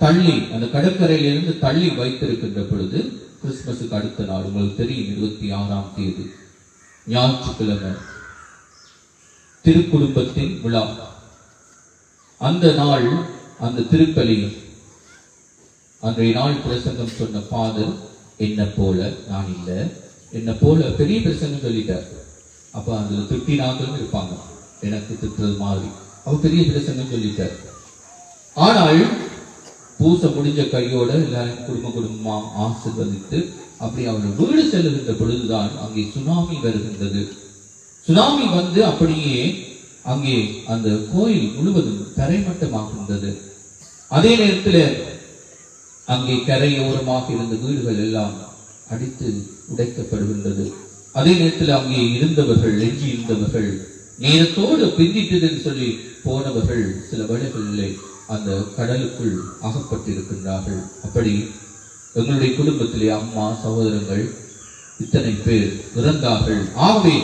தள்ளி அந்த கடற்கரையிலிருந்து தள்ளி வைத்திருக்கின்ற பொழுது கிறிஸ்துமஸுக்கு அடுத்த நாள், உங்களுக்கு தெரியும், 26ஆம் தேதி ஞாயிற்றுக்கிழமை திருக்குடும்பத்தின் விழா. அந்த நாள் அந்த திருப்பலி, அன்றைய நாள் பிரசங்கம் சொன்ன ஃபாதர் என்ன போல நான் இல்லை, என்ன போல பெரிய பிரசங்கம் சொல்லிட்டார். அப்ப அதுல திட்டினாக்களும் இருப்பாங்க, எனக்கு திட்டுறது மாதிரி. அவர் பெரிய பிரசங்கம் சொல்லிட்டார். ஆனால் பூசை முடிஞ்ச கையோட எல்லாரும் குடும்பமா ஆசீர்வதித்து அப்படி அவர்கள் வீடு செல்லுகின்ற பொழுதுதான் அங்கே சுனாமி வருகின்றது. சுனாமி வந்து அப்படியே அங்கே அந்த கோயில் முழுவதும் தரைமட்டமாகின்றது. அதே நேரத்தில் அங்கே கரையோரமாக இருந்த வீடுகள் எல்லாம் அடித்து உடைக்கப்படுகின்றது. அதே நேரத்தில் அங்கே இருந்தவர்கள், எஞ்சி இருந்தவர்கள், நேரத்தோடு பிந்திட்டது என்று சொல்லி போனவர்கள் சில வேளைகளிலே அந்த கடலுக்குள் அகப்பட்டிருக்கின்றார்கள். அப்படி எங்களுடைய குடும்பத்திலே அம்மா, சகோதரங்கள் இத்தனை பேர் இறந்தார்கள். ஆகவே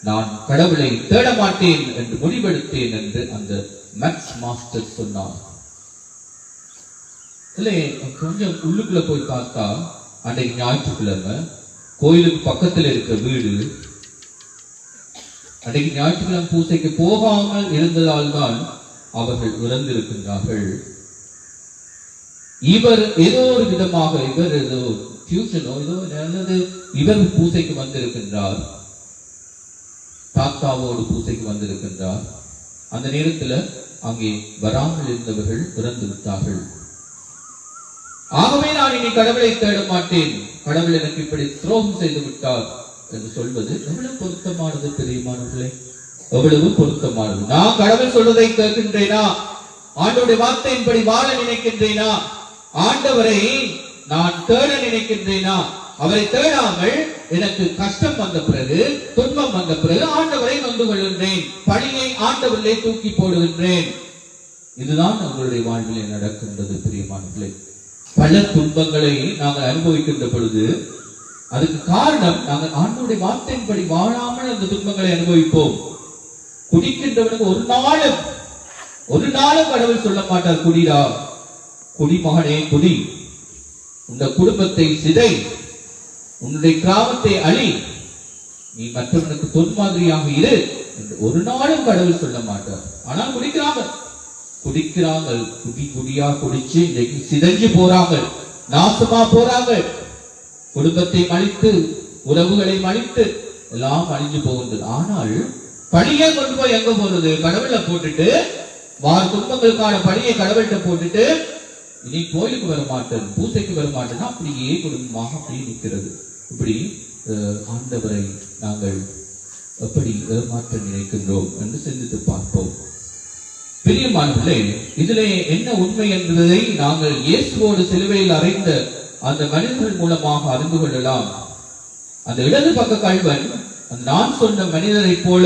நான் கடவுளை தேட மாட்டேன் என்று முடிவெடுத்தேன் என்று அந்த மேக்ஸ் மாஸ்டர் சொன்னார். இல்லை, கொஞ்சம் உள்ளுக்குள்ள போய் பார்த்தா அன்றைக்கு ஞாயிற்றுக்கிழமை கோயிலுக்கு பக்கத்தில் இருக்கிற வீடு அன்றைக்கு ஞாயிற்றுக்கிழமை பூசைக்கு போகாமல் இருந்ததால் தான் அவர்கள் இறந்திருக்கின்றார்கள். இவர் ஏதோ ஒரு விதமாக, இவர் ஏதோ டியூஷனோ ஏதோ நல்லது, இவர் பூசைக்கு வந்திருக்கின்றார், தாத்தாவோடு பூசைக்கு வந்திருக்கின்றார். அந்த நேரத்தில் அங்கே வராமல் இருந்தவர்கள் இறந்து விட்டார்கள். ஆகவே நான் இனி கடவுளை தேட மாட்டேன், கடவுள் எனக்கு இப்படி துரோகம் செய்து விட்டார் என்று சொல்வது எவ்வளவு பொருத்தமானது பிரியமானவர்களே, எவ்வளவு பொருத்தமானது. நான் கடவுள் சொல்வதை கேட்கின்றேனா? ஆண்டவருடைய வார்த்தையின்படி வாழ நினைக்கின்றேனா? ஆண்டவரை நான் தேட நினைக்கின்றேனா? அவரை தேடாமல் எனக்கு கஷ்டம் வந்த பிறகு, துன்பம் வந்த பிறகு ஆண்டவரை நொந்து கொள்கின்றேன், பழியை ஆண்டவரிலே தூக்கி போடுகின்றேன். இதுதான் நம்மளுடைய வாழ்விலே நடக்கின்றது பிரியமானவர்களே. பல துன்பங்களை நாங்கள் அனுபவிக்கின்ற பொழுது அதுக்கு காரணம் நாங்கள் ஆண்டவருடைய வார்த்தையின்படி வாழாமல் அந்த துன்பங்களை அனுபவிப்போம். குடிக்கின்றவனுக்கு ஒரு நாளும் கடவுள் சொல்ல மாட்டார், குடிடா, குடிமகனே குடி, உந்த குடும்பத்தை சிதை, உன்னுடைய கிராமத்தை அழி, நீ மற்றவனுக்கு தொன்மாதிரியாக இரு என்று ஒரு நாளும் கடவுள் சொல்ல மாட்டார். ஆனால் குடிக்கிறாங்க, குடியா குடிச்சு இன்னைக்கு சிதைஞ்சு போறாங்க, நாசமா போறாங்க, குடும்பத்தை அழித்து, உறவுகளை அழித்து எல்லாம் அழிஞ்சு போகின்றது. ஆனால் பழியை கொண்டு போய் எங்க போறது? கடவுளை போட்டுட்டு, துன்பங்களுக்கான பழியை கடவுள்கிட்ட போட்டுட்டு இனி கோயிலுக்கு வர மாட்டேன், பூசைக்கு வர மாட்டேன்னா அப்படியே குடும்பமாக அப்படியே நிற்கிறது. இப்படி ஆண்டவரை நாங்கள் எப்படி ஏமாற்ற நினைக்கின்றோம் என்று சிந்தித்து பார்ப்போம். பிரியமானவர்களே, இதிலே என்ன உண்மை என்பதை நாங்கள் இயேசுவோடு சிலுவையில் அறைந்த அந்த மனிதர்கள் மூலமாக அறிந்து கொள்ளலாம். அந்த இடது பக்க கள்வன் நான் சொன்ன மனிதரை போல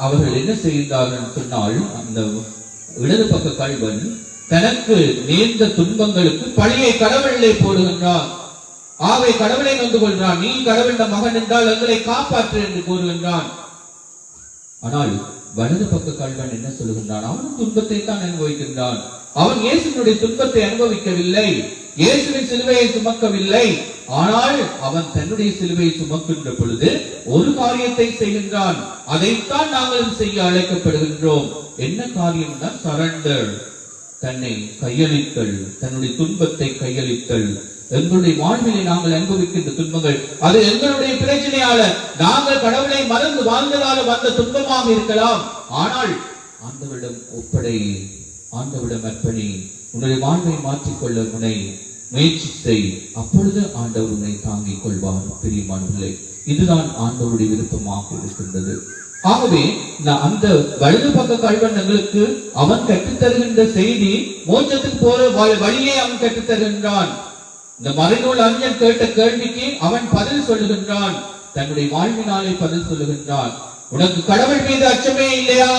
அவர்கள் என்ன செய்தார்கள் சொன்னால், அந்த இடது பக்க கள்வன் தனக்கு நேர்ந்த துன்பங்களுக்கு பழியை கடவுளை போடுகின்றான். ஆகவே கடவுளை நொந்து கொள்கிறான். நீ கடவுளின் மகன் என்றால் எங்களை காப்பாற்று என்று கூறுகின்றான். ஆனால் வலது பக்க கள்வன் என்ன சொல்லுகின்றான்? அவன் துன்பத்தை தான் அனுபவிக்கின்றான். அவன் இயேசுவினுடைய துன்பத்தை அனுபவிக்கவில்லை, இயேசுவின் சிலுவையை சுமக்கவில்லை. ஆனால் அவன் தன்னுடைய சிலுவையை சுமக்கின்ற பொழுது ஒரு காரியத்தை செய்கின்றான். அதைத்தான் நாங்கள் செய்ய அழைக்கப்படுகின்றோம். என்ன காரியம் தான்? சரண்டர், தன்னை கையளித்தல், தன்னுடைய துன்பத்தை கையளித்தல். எங்களுடைய வாழ்விலே நாங்கள் அனுபவிக்கின்ற துன்பங்கள் அது எங்களுடைய பிரச்சனையால, நாங்கள் கடவுளை மறந்து வாழ்ந்ததால வந்த துன்பமாக இருக்கலாம். ஆனால் ஆண்டவரிடம் ஒப்படை, ஆண்டவரிடம் அர்ப்பணி, உன்னுடைய வாழ்வை மாற்றிக்கொள்ள முயற்சி செய், அப்பொழுது ஆண்டவர் உன்னை தாங்கிக் கொள்வார். பிரியமானவர்களே, இதுதான் ஆண்டவருடைய விருப்பமாக இருக்கின்றது. ஆகவே அந்த வலது பக்க கள்வன் எங்களுக்கு அவன் கற்றுத்தருகின்ற செய்தி, மோட்சத்துக்கு போற வழியை அவன் கற்றுத்தருகின்றான். இந்த மறைநூல் அறிஞன் கேட்ட கேள்விக்கு அவன் பதில் சொல்லுகின்றான், தன்னுடைய வாழ்வினாலே பதில் சொல்லுகின்றான். உனக்கு கடவுள் மீது அச்சமே இல்லையா?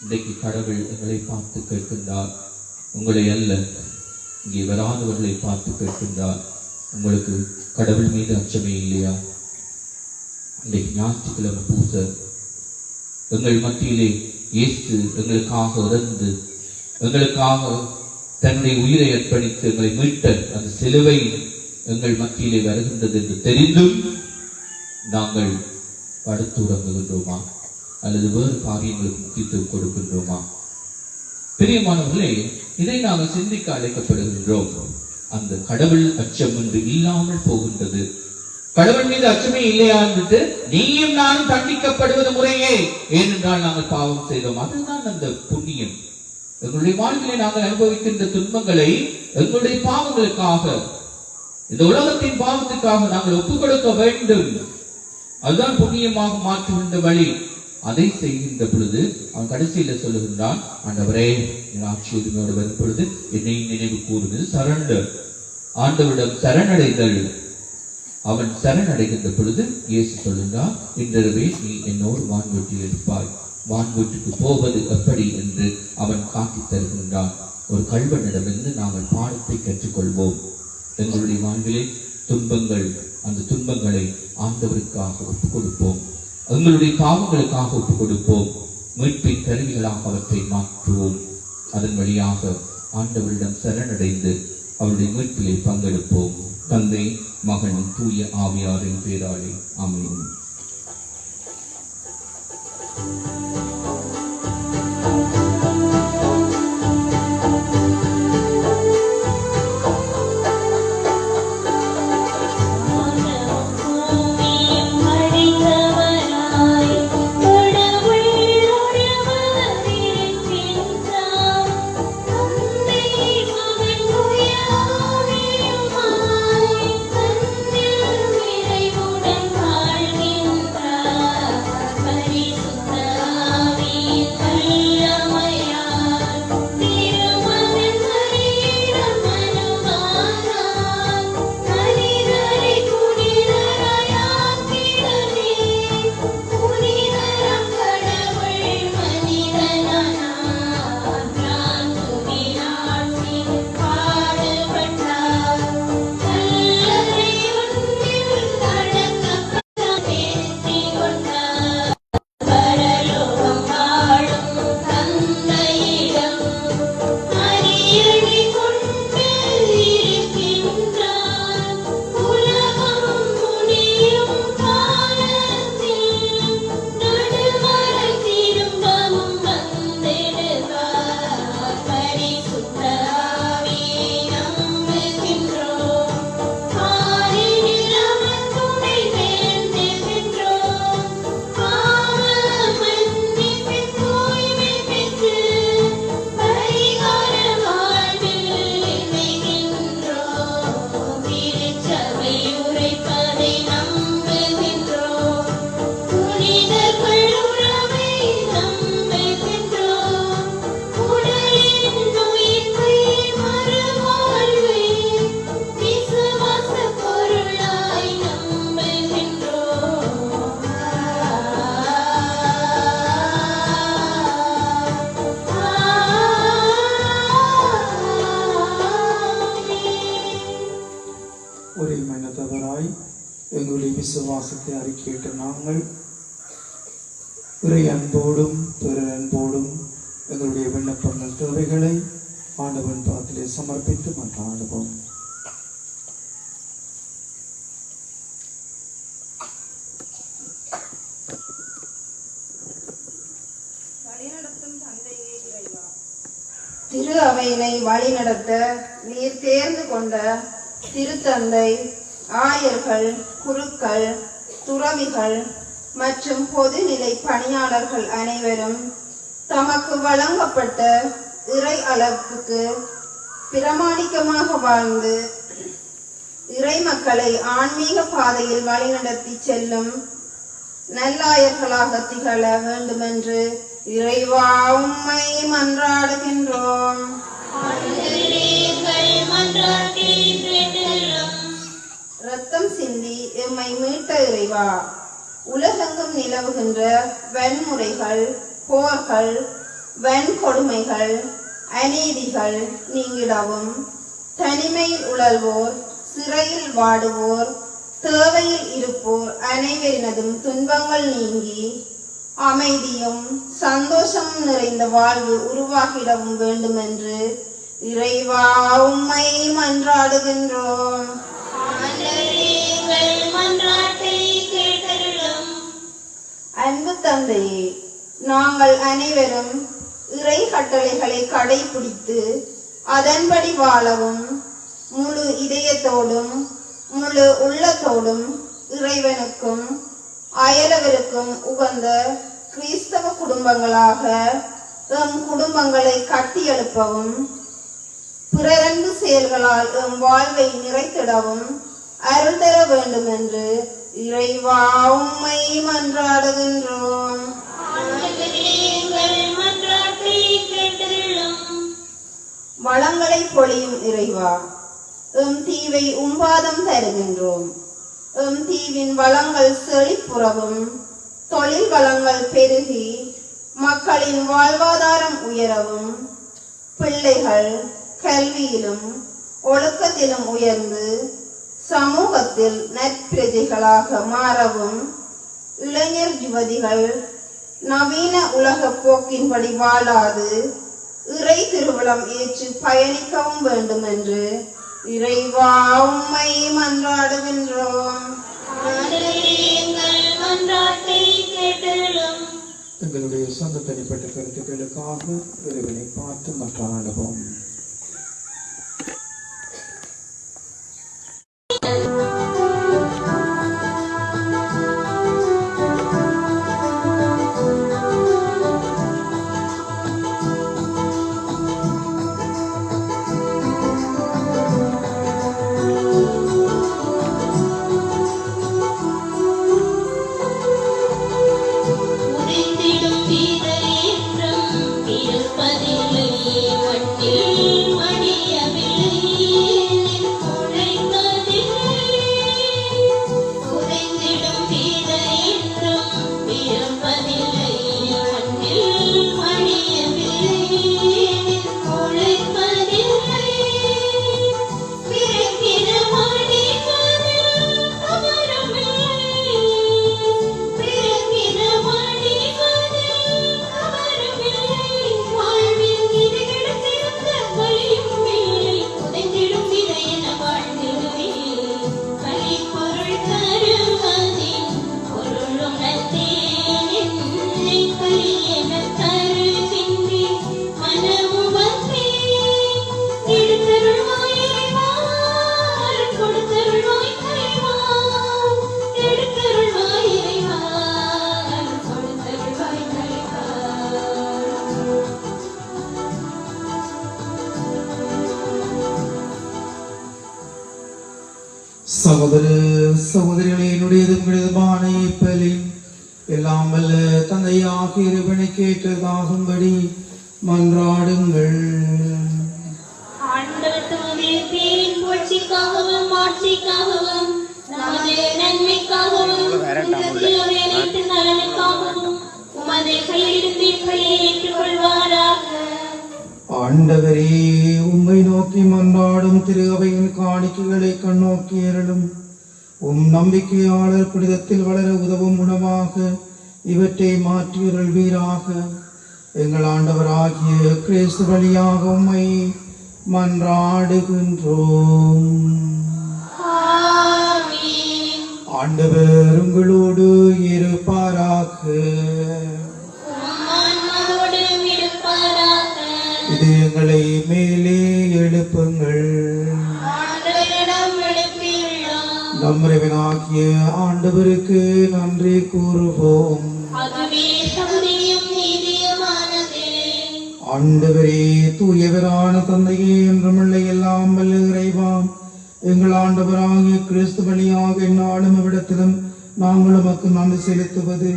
இன்றைக்கு கடவுள் எங்களை பார்த்து கேட்கின்றார், உங்களை அல்ல, இங்கே வராதவர்களை பார்த்து கேட்கின்றார், உங்களுக்கு கடவுள் மீது அச்சமே இல்லையா? இன்றைக்கு ஞாயிற்றுக்கிழமை பூசை எங்கள் மத்தியிலே இயேசு எங்களுக்காக இறந்து, எங்களுக்காக தன்னுடைய உயிரை அர்ப்பணித்து எங்களை மீட்ட அந்த சிலுவை எங்கள் மத்தியிலே வருகின்றது என்று தெரிந்தும் நாங்கள் படுத்து உறங்குகின்றோமா அல்லது வேறு காரியங்களுக்கு முக்கியத்துவம் கொடுக்கின்றோமா? பிரியமானவர்களே, இதை நாங்கள் சிந்திக்க அழைக்கப்படுகின்றோம். அந்த கடவுள் அச்சம் என்று இல்லாமல் போகின்றது. கடவுள் மீது அச்சமே இல்லையா என்று நீயும் நானும் தண்டிக்கப்படுவது முறையே, ஏனென்றால் நாங்கள் பாவம் செய்தோம். அதுதான் அந்த புண்ணியம். எங்களுடைய வாழ்க்கையை நாங்கள் அனுபவிக்கின்ற துன்பங்களை எங்களுடைய பாவங்களுக்காக, இந்த உலகத்தின் பாவத்துக்காக நாங்கள் ஒப்புக் கொடுக்க வேண்டும். அதுதான் புண்ணியமாக மாற்றுகின்ற வழி. அதை செய்கின்ற பொழுது அவன் கடைசியில சொல்லுகின்றான், ஆண்டவரே, என் ஆட்சி உரிமையோடு வரும் பொழுது என்னை நினைவு கூறுவது சரண்டர். ஆண்டவரிடம் சரணடைதல். அவன் சரணடைகின்ற பொழுது இயேசு சொல்லுகிறார், இன்றிரவே நீ என்னோடு வான்வீட்டில் இருப்பாய். வான்வீட்டுக்கு போவது எப்படி என்று அவன் காட்டி தருகின்றான். ஒரு கள்வனிடமிருந்து நாங்கள் பாடத்தை கற்றுக்கொள்வோம். எங்களுடைய வாழ்விலே துன்பங்கள், அந்த துன்பங்களை ஆண்டவருக்காக ஒப்புக் கொடுப்போம். எங்களுடைய பாவங்களுக்காக ஒப்புக் கொடுப்போம். மீட்பின் கருவிகளாக அவற்றை மாற்றுவோம். அதன் வழியாக ஆண்டவரிடம் சரணடைந்து அவருடைய மீட்பிலே பங்கெடுப்போம். தந்தை, மகன், தூய ஆவியாரின் பேராலே ஆமென். எங்களுடைய விசுவாசத்தை அறிக்கையிட்ட நாங்கள் இறை அன்போடும் பிற அன்போடும் எங்களுடைய விண்ணப்பங்கள் தேவைகளை ஆண்டவன் பாதத்திலே சமர்ப்பித்து மன்றாடுவோம். திரு அவையினை வழிநடத்த நீர் தேர்ந்து கொண்ட திருத்தந்தை, ஆயர்கள், குருக்கள், துறவிகள் மற்றும் பொதுநிலை பணியாளர்கள் அனைவரும் தமக்கு வழங்கப்பட்ட இறை அழைப்புக்கு பிரமாணிக்கமாக வாழ்ந்து இறை மக்களை ஆன்மீக பாதையில் வழிநடத்தி செல்லும் நல்லாயர்களாக திகழ வேண்டுமென்று இறைவா உம்மை மன்றாடுகின்றோம். ரத்தம் சிந்தி எம்மை மீட்ட இறைவா, உலகெங்கும் நிலவுகின்ற வன்முறைகள், போர்கள், வன்கொடுமைகள், அநீதிகள் நீங்கிடவும், தனிமையில் உழல்வோர், சிறையில் வாடுவோர், தேவையில் இருப்போர் அனைவரினதும் துன்பங்கள் நீங்கி அமைதியும் சந்தோஷமும் நிறைந்த வாழ்வு உருவாக்கிடவும் வேண்டும் என்று இறைவா உம்மை மன்றாடுகின்றோம். அன்பு தந்தையே, நாங்கள் அனைவரும் இறை கட்டளைகளை கடைபிடித்து அதன்படி வாழவும் முழு இதயத்தோடும் முழு உள்ளத்தோடும் இறைவனுக்கும் அயலவருக்கும் உகந்த கிறிஸ்தவ குடும்பங்களாக எம் குடும்பங்களை கட்டியெழுப்பவும் பிறரன்பு செயல்களால் எம் வாழ்வை நிறைத்திடவும் அருள் தர வேண்டும் என்று இறைவா உம்மை மன்றாடுகின்றோம். வளங்களை பொழியும் இறைவா, எம் தீவை உம்பாதம் தருகின்றோம். எம் தீவின் வளங்கள் செழிப்புறவும் தொழில் வளங்கள் பெருகி மக்களின் வாழ்வாதாரம் உயரவும் பிள்ளைகள் கல்வியிலும் ஒழுக்கத்திலும் உயர்ந்து சமூகத்தில் நற்பிரஜைகளாக மாறவும் இளைஞர் யுவதிகள் நவீன உலக போக்கின்படி வாழாது இறை திருவிழம் ஏற்று பயணிக்கவும் வேண்டும் என்று இறைவா உம்மை மன்றாடுகின்றோம். எங்களுடைய சொந்த தனிப்பட்ட கருத்துக்களுக்காக இறைவனை பார்த்து மன்றாடுவோம். சகோதர சகோதரிகளே, என்னுடையதுமான இப்பலின் எல்லாம் வல்ல தந்தையாக இறைவனை கேட்டதாகும்படி மன்றாடுங்கள். ஆண்டவரே, உம்மை நோக்கி மன்றாடும் திரு அவையின் காணிக்கைகளை கண்ணோக்கி அருளும். உம் நம்பிக்கையாளர் புனிதத்தில் வளர உதவும் குணமாக இவற்றை மாற்றி அருள்வீராக. எங்கள் ஆண்டவராகிய கிறிஸ்து வழியாக உம்மை மன்றாடுகின்றோம். ஆண்டவர் உங்களோடு இருப்பாராக. இதயங்களை மேலே எழுப்புங்கள். நம் இறைவனாகிய ஆண்டவருக்கு நன்றி கூறுவோம். ஆண்டவரே, தூயவரான தந்தையே, என்றுமுள்ள எல்லாம் வல்ல இறைவா, எங்கள் ஆண்டவராகிய கிறிஸ்து வழியாக எந்நாளும் இவ்விடத்திலும் நாங்கள் உமக்கு நன்றி செலுத்துவது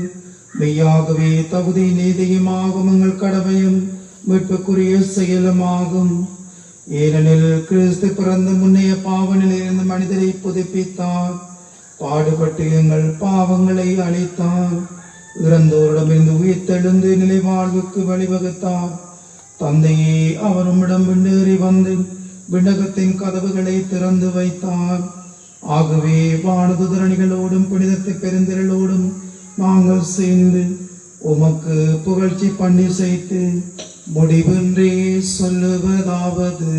மெய்யாகவே தகுதி நீதியுமாகும், எங்கள் கடமையும் மீட்புக்குரிய செயலுமாகும். ஏனெனில் கிறிஸ்து பிறந்த முன்னைய பாவ நிலையிலிருந்து மனிதரை புதுப்பித்தார், பாடுபட்டு எங்கள் பாவங்களை அழித்தார், இறந்தோரிடமிருந்து உயிர்த்தெழுந்து நிலை வாழ்வுக்கு வழிவகுத்தார். தந்தையே, அவர் உம்மிடம் விண்ணேறி வந்து விண்ணகத்தின் கதவுகளை திறந்து வைத்தார். ஆகவே வானதுதரணிகளோடும் புனிதத்தை பெருந்திரளோடும் நாங்கள் சேர்ந்து உமக்கு புகழ்ச்சி பண்ணி செய்து முடிவின்றி சொல்லுவதாவது: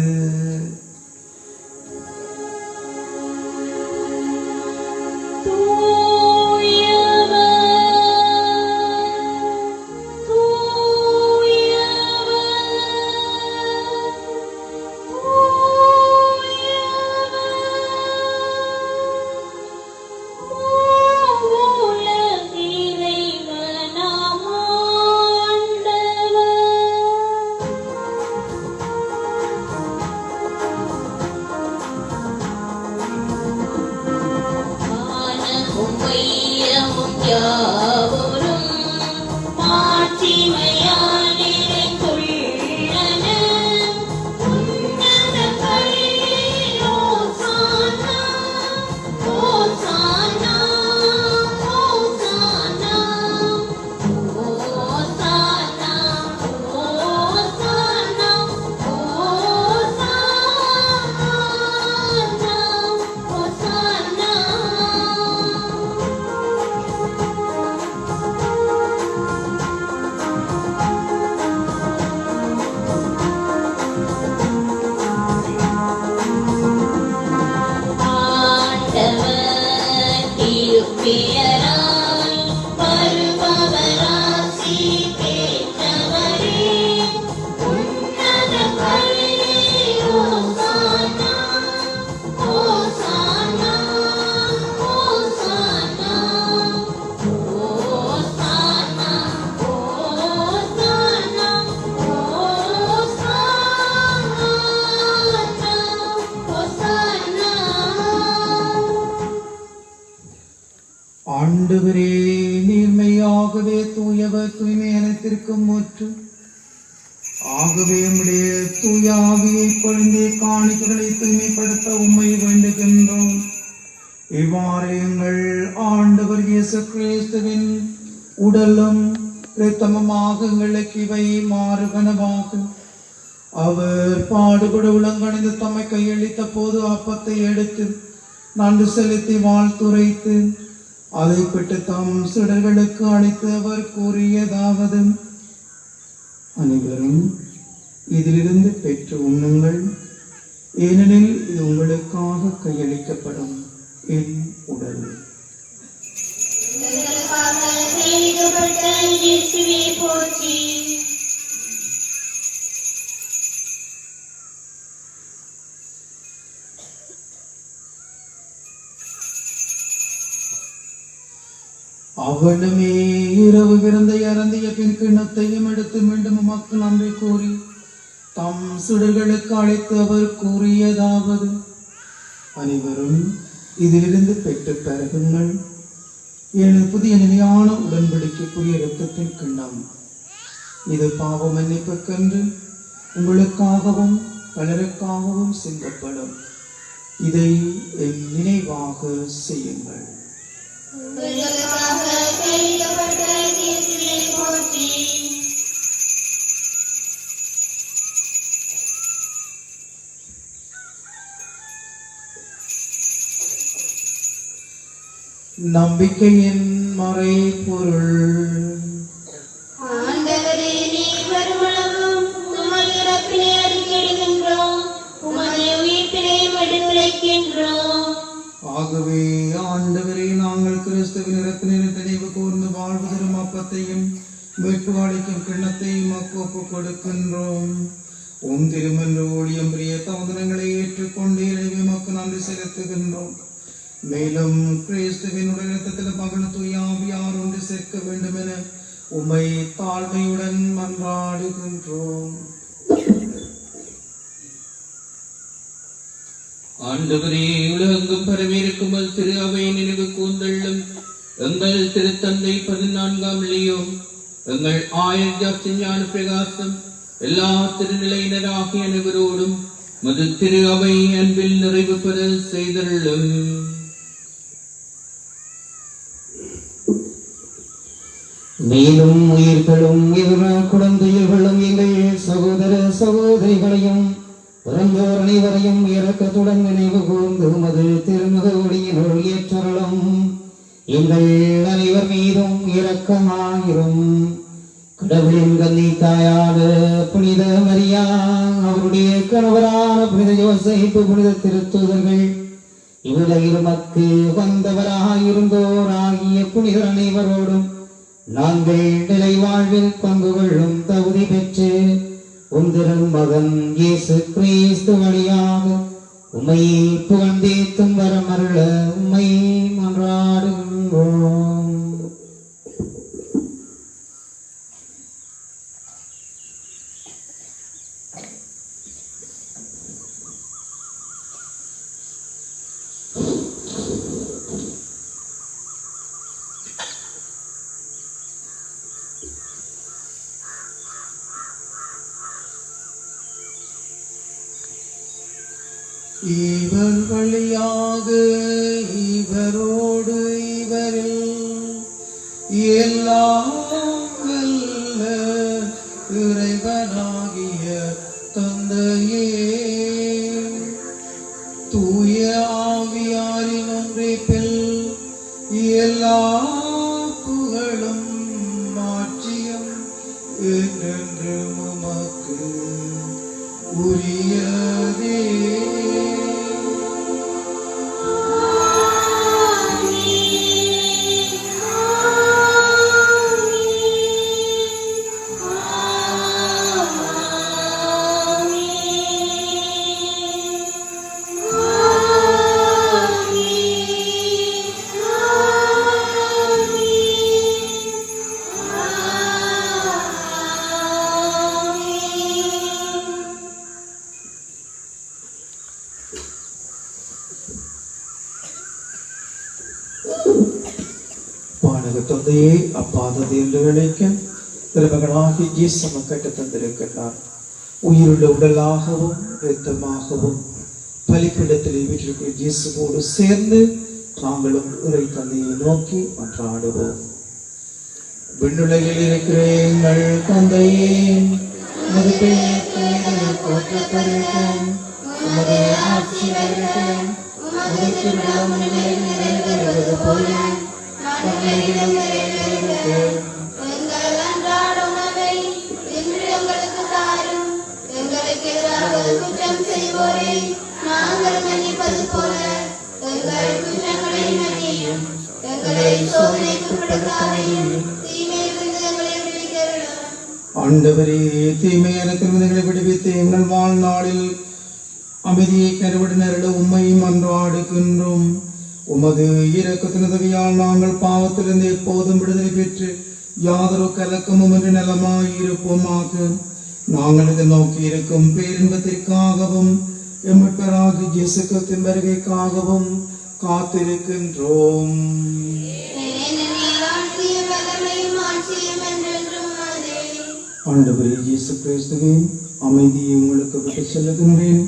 மாட்சிமையானிரைந்துள்ளன உன்னத கல்லிலோ ஆண்டவரே, நீர்மையாகவே தூயவர் தூய்மை அனைத்திற்கும் முற்று. ஆகவே உம்முடைய தூய ஆவியை பொழிந்து காணிக்கைகளை தூய்மைப்படுத்த உம்மை வேண்டுகின்றோம். இவ்வாறு எங்கள் ஆண்டவர் இயேசு கிறிஸ்துவின் உடலும் இரத்தமுமாக எங்களுக்கு இவை மாறுவனவாக. அவர் பாடுபட உலங்கணிந்து தம்மை கையளித்த போது அப்பத்தை எடுத்து நன்றி செலுத்தி வாழ்த்துரைத்து அதை பெற்று தம் சிடர்களுக்கு அளித்து அவர் கூறியதாவது: அனைவரும் இதிலிருந்து பெற்று உண்ணுங்கள், ஏனெனில் இது உங்களுக்காக கையளிக்கப்படும் என் உடல். போற்றி. அவனுமே இரவு விருந்தை அருந்திய பின் கிண்ணத்தையும் எடுத்து மீண்டும் உமக்கு நன்றி கூறி தம் சுடர்களுக்கு அழைத்து அவர் கூறியதாவது: அனைவரும் இதிலிருந்து பெற்று பருகுங்கள், எனது புதிய நிலையான உடன்படிக்கைக்குரிய இரத்தத்தின் கிண்ணம். இது பாவ மன்னிப்புக்கென்று உங்களுக்காகவும் பலருக்காகவும் சிந்தப்படும். இதை என் நினைவாக செய்யுங்கள். நம்பிக்கையின் மறைபொருள். ஆண்டவரே, நீர் வருமளவும் உமது இறப்பினை அறிக்கையிடுகின்றோம், உமது உயிர்ப்பினையும் எடுத்துரைக்கின்றோம். ஆகவே ஆண்டவரே, நாங்கள் கிறிஸ்துவின் இறப்பினை நினைவு கூர்ந்து வாழ்வு தரும் அப்பத்தையும் மீட்பு அளிக்கும் கிண்ணத்தையும் ஒப்புக் கொடுக்கின்றோம். உம் திருமன்ற ஊழியம் பிரிய தவந்தனங்களை ஏற்றுக்கொண்டு எனவே உமக்கு நன்றி செலுத்துகின்றோம். மேலும் கிறிஸ்துவின் உடனத்தில் மகன் தூய ஆவியார் ஒன்று சேர்க்க வேண்டும் என உம்மை தாழ்மையுடன் மன்றாடுகின்றோம். ஆண்டவரே, உலகெங்கும் பரவியிருக்கும் திரு அவை நினைவு கூந்தள்ளும் எங்கள் திருத்தந்தை 14ஆம் லியோ, எங்கள் ஆயர் ஜாஸ்தின் ஞான பிரகாசம், எல்லா திருநிலையினராகிய அனைவரோடும் மது திரு அவை அன்பில் நிறைவு பெற செய்தருளும். மேலும் உயிர்களும் குழந்தைகளும் எங்கள் சகோதர சகோதரிகளையும் பிறந்தோர் அனைவரையும் இரக்கத்துடன் நினைவு கூர்ந்து உமது திருமுக ஒளியினுள் ஏற்றருளும். எங்கள் அனைவர் மீதும் இரக்கமாயிரும். கடவுளின் கன்னி தாயான புனித மரியா, அவருடைய கணவரான புனித யோசேப்பு, புனித திருத்தூதர்கள், இவ்வுலகில் மக்கு வந்தவராயிருந்தோர் ஆகிய புனிதர் அனைவரோடும் நாங்கள் நிலை வாழ்வில் பங்கு கொள்ளும் தகுதி பெற்று உந்திரும் மகன் இயேசு கிறிஸ்து வழியாக உம்மை புகழ்ந்தேத்தும் வரமருள உம்மை மன்றாடுகின்றோம். இவர் வழியாக இவரோடு இவரில் எல்லாம் வல்ல இறைவனாகிய தந்தையே, தூய ஆவியாரின் ஒன்றிப்பில் எல்லா புகழும் மாட்சியும் என்றென்று உமக்கு உரியதே. வானக தொந்தையே அப்பாதது என்று அழைக்க திருமகனாகி இயேசு கட்ட தந்திருக்கிறார். உயிருள்ள உடலாகவும் இரத்தமாகவும் பலிப்பிடத்தில் வீட்டிற்குள் இயேசுவோடு சேர்ந்து நாங்களும் இறை தந்தையை நோக்கி மன்றாடுவோம். விண்ணுலகில் இருக்கிற எங்கள் தந்தையே, உமது பெயர் போற்றப்படட்டும், உமது ஆட்சி வரட்டும், உமது திருவுளம் விண்ணுலகில் நிறைவேறுவது போல மண்ணுலகிலும் நிறைவேறட்டும். எங்கள் அன்றாட உணவை இன்று எங்களுக்கு தாரும். எங்களுக்கு எதிராக குற்றம் செய்வோரை நாங்கள் மன்னிப்பது போல எங்கள் குற்றங்களை மன்னியும். எங்களை சோதனைக்கு உட்படுத்தாதேயும், தீமையிலிருந்து எங்களை விடுவித்தருளும். ஆண்டவரே, தீமையான திருமணங்களை விடுவித்து எங்கள் வாழ்நாளில் அமைதியை கருவிடனருட உம்மை மன்றாடுகின்றோம். உமது இரக்கத்தின் உதவியால் நாங்கள் பாவத்திலிருந்து எப்போதும் விடுதலை பெற்று யாதொரு கலக்கமும் என்று நலமாயிருப்போமாக. நாங்கள் இதை நோக்கி இருக்கும் பேரின்பத்திற்காகவும் எம்மட்பராகி இயேசு கிறிஸ்துவின் வருகைக்காகவும் காத்திருக்கின்றோம். ஏனெனில் ஆட்சியும் வல்லமையும் ஆட்சியும் என்றென்றும் உமதே. ஆண்டவரே இயேசு கிறிஸ்துவே, அமைதியை உங்களுக்கு விட்டு செல்லுகின்றேன்,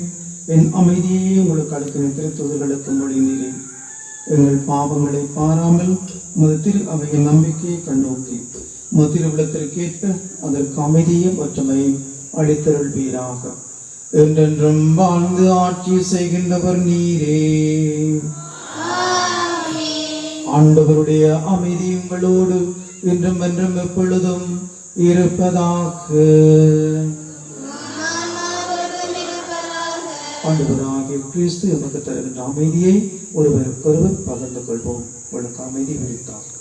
என் அமைதியை உங்களுக்கு அளிக்கிற திருத்தூதர்களுக்கு மொழிந்தேன். எங்கள் பாவங்களை பாராமல் உமது திரு அவையின் நம்பிக்கையை கண்ணோக்கி உமது திருவிழத்திற்கேற்ப அதற்கு அமைதியும் ஒற்றுமையும் அளித்தருள்வீராக. என்றென்றும் வாழ்ந்து ஆட்சி செய்கின்றவர் நீரே. ஆண்டவருடைய அமைதி உங்களோடு இன்றும் என்றும் எப்பொழுதும் இருப்பதாக. ஆண்டவராகிய கிறிஸ்து எமக்கு தருகின்ற அமைதியை ஒருவருக்கொருவர் பகிர்ந்து கொள்வோம். உங்களுக்கு அமைதி விரித்தார்.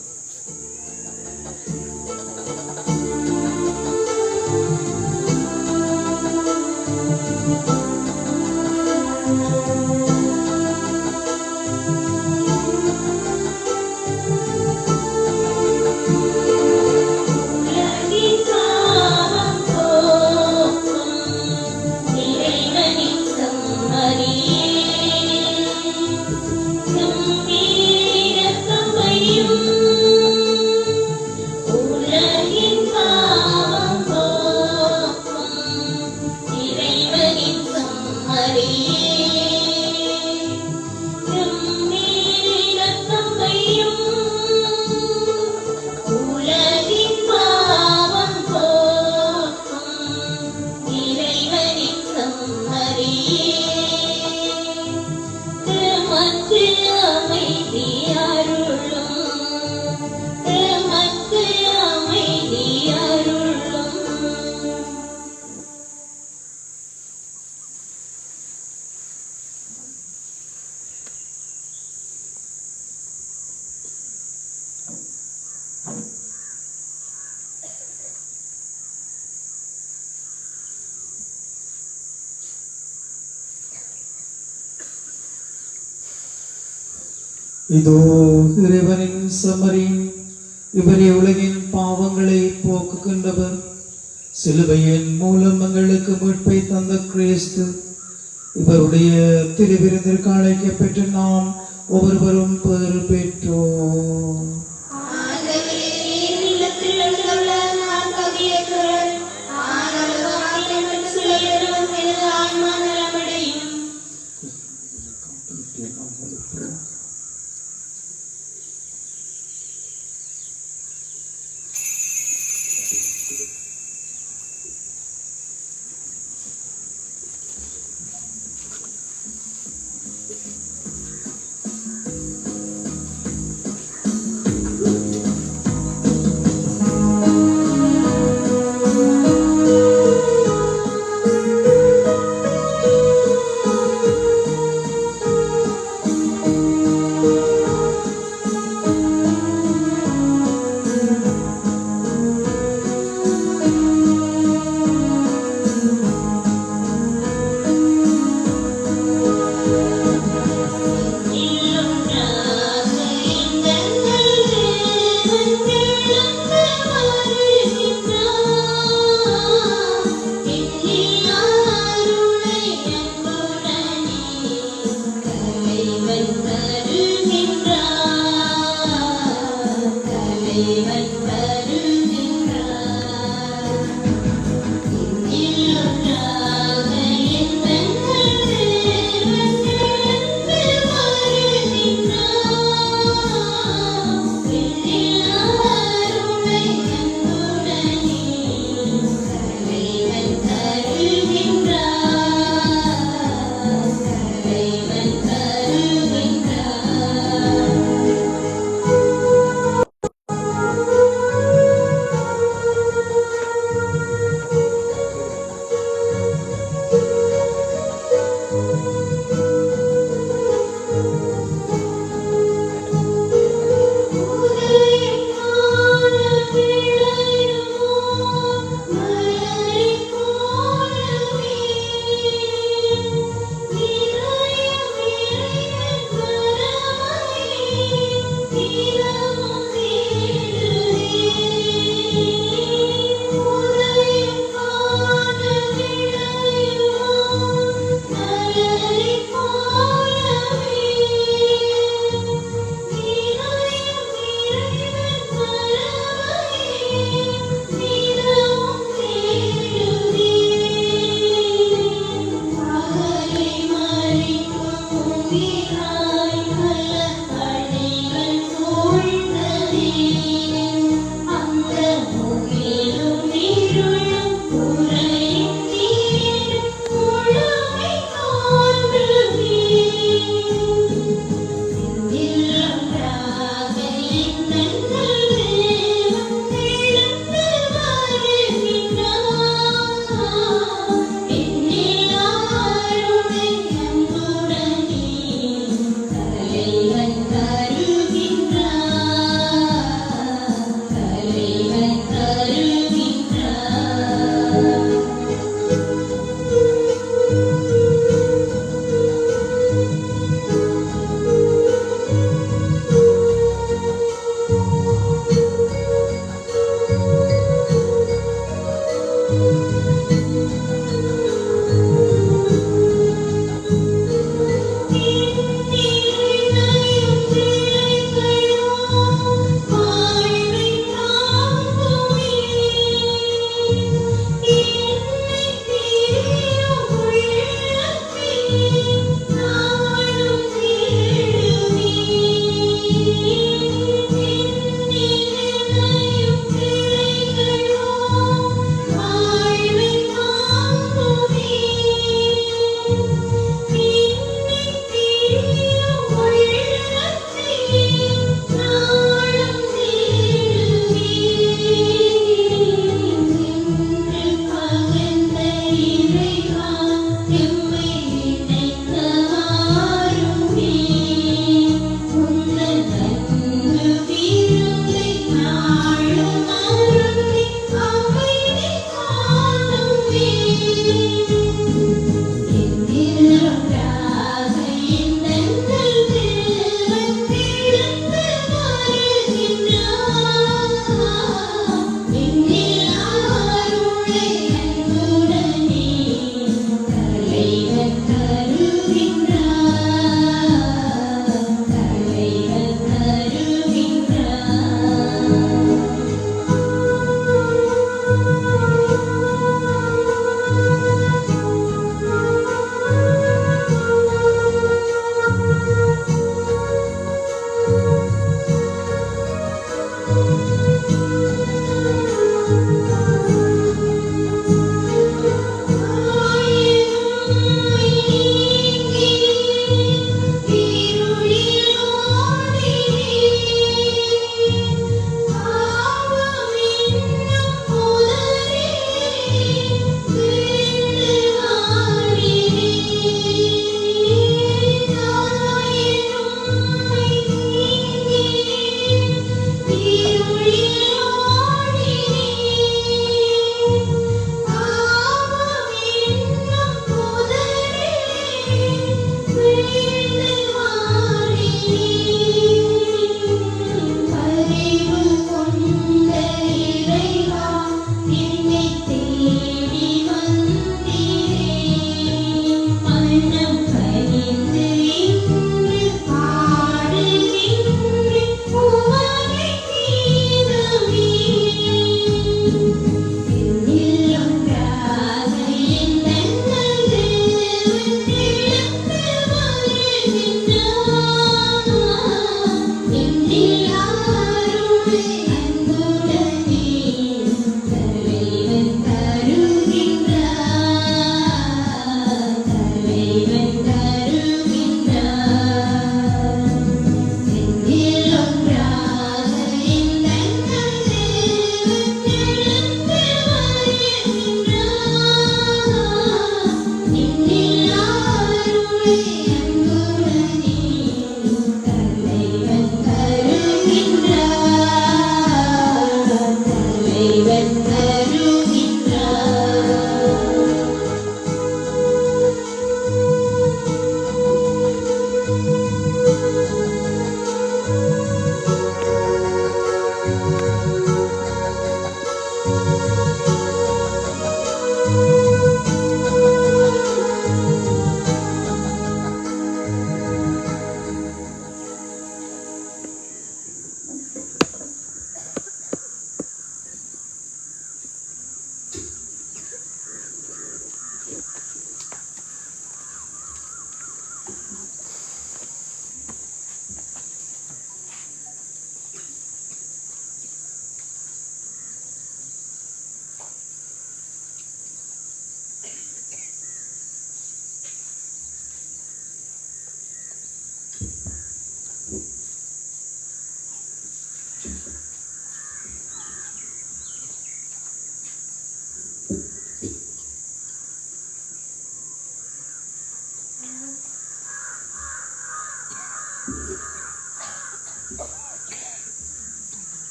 இதோ இறைவனின் செம்மறி, இவரே உலகின் பாவங்களை போக்குகின்றவர். சிலுவையின் மூலம் எங்களுக்கு மீட்பை தந்த கிறிஸ்து, இவருடைய திருவிருந்திற்கு அழைக்கப்பெற்று நாம் ஒவ்வொருவரும் பேறு பெற்றோம்.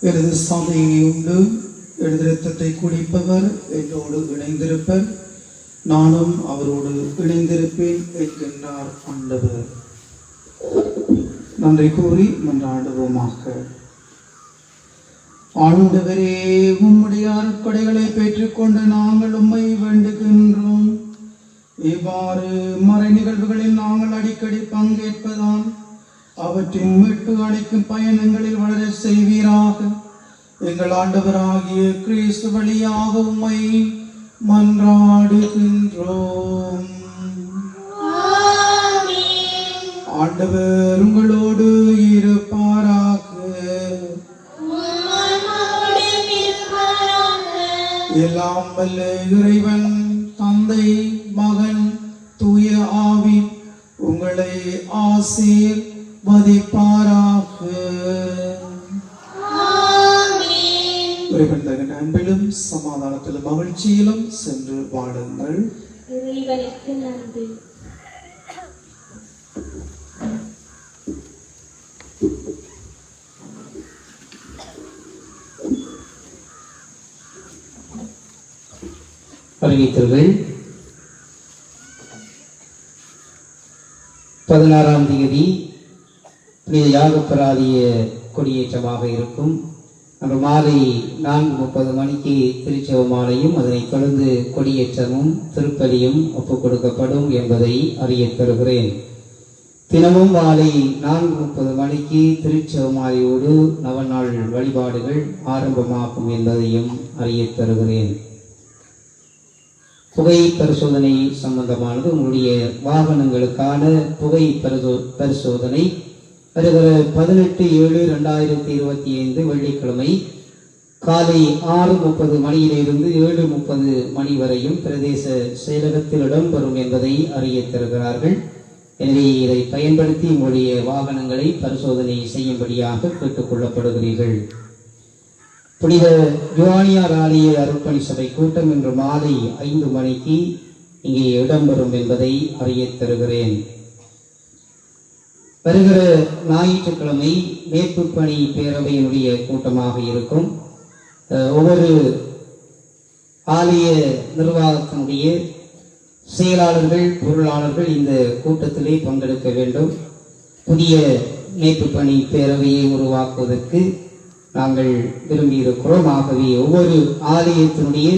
எனது சபையை உண்டு எனது இரத்தத்தை குடிப்பவர் என்னோடு இணைந்திருப்பர், நானும் அவரோடு இணைந்திருப்பேன் என்கின்றார் ஆண்டவர். நன்றி கூறி மன்றாடுவோமாக. ஆண்டவரே, உம்முடைய அருட்கொடைகளை பெற்றுக்கொண்டு நாங்கள் உம்மை வேண்டுகின்றோம். இவ்வாறு மறை நிகழ்வுகளில் நாங்கள் அடிக்கடி பங்கேற்பதால் அவற்றின் மீட்பு அளிக்கும் பயணங்களில் வளர செய்வீராக. எங்கள் ஆண்டவராகிய கிறிஸ்து வழியாக உம்மை மன்றாடுகின்றோம். ஆண்டவர் உங்களோடு இருப்பாராக. எல்லாம் வல்ல இறைவன் தந்தை, மகன், தூய ஆவி உங்களை ஆசீர்வதிப்பாராக. இறைவன் தகின்ற அன்பிலும் சமாதானத்திலும் மகிழ்ச்சியிலும் சென்று வாழுங்கள். இறைவனுக்கு நன்றி. அறிவித்தல்கள் 16ஆம் தேதி புனித யாகப்பராதிய கொடியேற்றமாக இருக்கும். அன்று மாலை 4:30 மணிக்கு திருச்செவமாலையும் அதனைத் தொடர்ந்து கொடியேற்றமும் திருப்பலியும் ஒப்புக் கொடுக்கப்படும் என்பதை அறியத் தருகிறேன். தினமும் மாலை 4:30 மணிக்கு திருச்செவமாலையோடு நவநாள் வழிபாடுகள் ஆரம்பமாகும் என்பதையும் அறியத் தருகிறேன். புகை பரிசோதனை சம்பந்தமானது உங்களுடைய வாகனங்களுக்கான புகை பரிசோதனை வருகிற 18/7/2025 வெள்ளிக்கிழமை காலை 6:30 மணியிலிருந்து 7:30 மணி வரையும் பிரதேச செயலகத்தில் இடம்பெறும் என்பதை அறியத் தருகிறார்கள். எனவே இதை பயன்படுத்தி உங்களுடைய வாகனங்களை பரிசோதனை செய்யும்படியாக கேட்டுக் கொள்ளப்படுகிறீர்கள். புனித யோவானியார் ஆலய அருட்பணி சபை கூட்டம் இன்று மாலை 5 மணிக்கு இங்கே இடம்பெறும் என்பதை அறியத் தருகிறேன். வருகிற ஞாயிற்றுக்கிழமை மேற்பு பணி பேரவையினுடைய கூட்டமாக இருக்கும். ஒவ்வொரு ஆலய நிர்வாகத்தினுடைய செயலாளர்கள், பொருளாளர்கள் இந்த கூட்டத்திலே பங்கெடுக்க வேண்டும். புதிய மேற்பு பணி பேரவையை உருவாக்குவதற்கு நாங்கள் விரும்பியிருக்கிறோம். ஆகவே ஒவ்வொரு ஆலயத்தினுடைய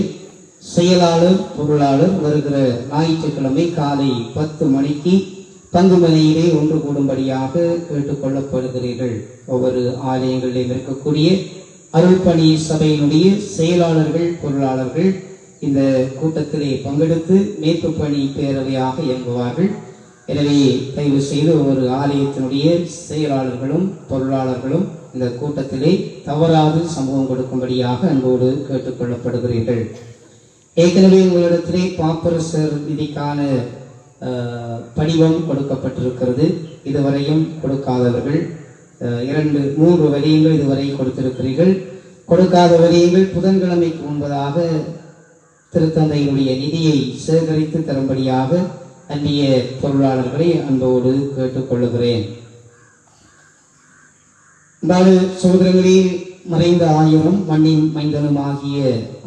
செயலாளர், பொருளாளர் வருகிற ஞாயிற்றுக்கிழமை காலை 10 மணிக்கு பங்குமனையிலே ஒன்று கூடும்படியாக கேட்டுக்கொள்ளப்படுகிறீர்கள். ஒவ்வொரு ஆலயங்களிலும் இருக்கக்கூடிய அருள்பணி சபையினுடைய செயலாளர்கள், பொருளாளர்கள் இந்த கூட்டத்திலே பங்கெடுத்து மேற்பு பணி பேரவையாக இயங்குவார்கள். எனவே தயவு செய்து ஒவ்வொரு ஆலயத்தினுடைய செயலாளர்களும் பொருளாளர்களும் இந்த கூட்டத்திலே தவறாது சமூகம் கொடுக்கும்படியாக அன்போடு கேட்டுக்கொள்ளப்படுகிறீர்கள். ஏற்கனவே உங்களிடத்திலே பாப்பரசர் நிதிக்கான படிவம் கொடுக்கப்பட்டிருக்கிறது. இதுவரையும் கொடுக்காதவர்கள் 2-3 வரியங்கள் இதுவரை கொடுத்திருக்கிறீர்கள். கொடுக்காத வரியங்கள் புதன்கிழமைக்கு முன்பதாக திருத்தந்தையினுடைய நிதியை சேகரித்து தரும்படியாக அந்நிய பொருளாளர்களை அன்போடு கேட்டுக்கொள்ளுகிறேன். சோதரங்களில் மறைந்த ஆயரும் மண்ணின் மைந்தனும் ஆகிய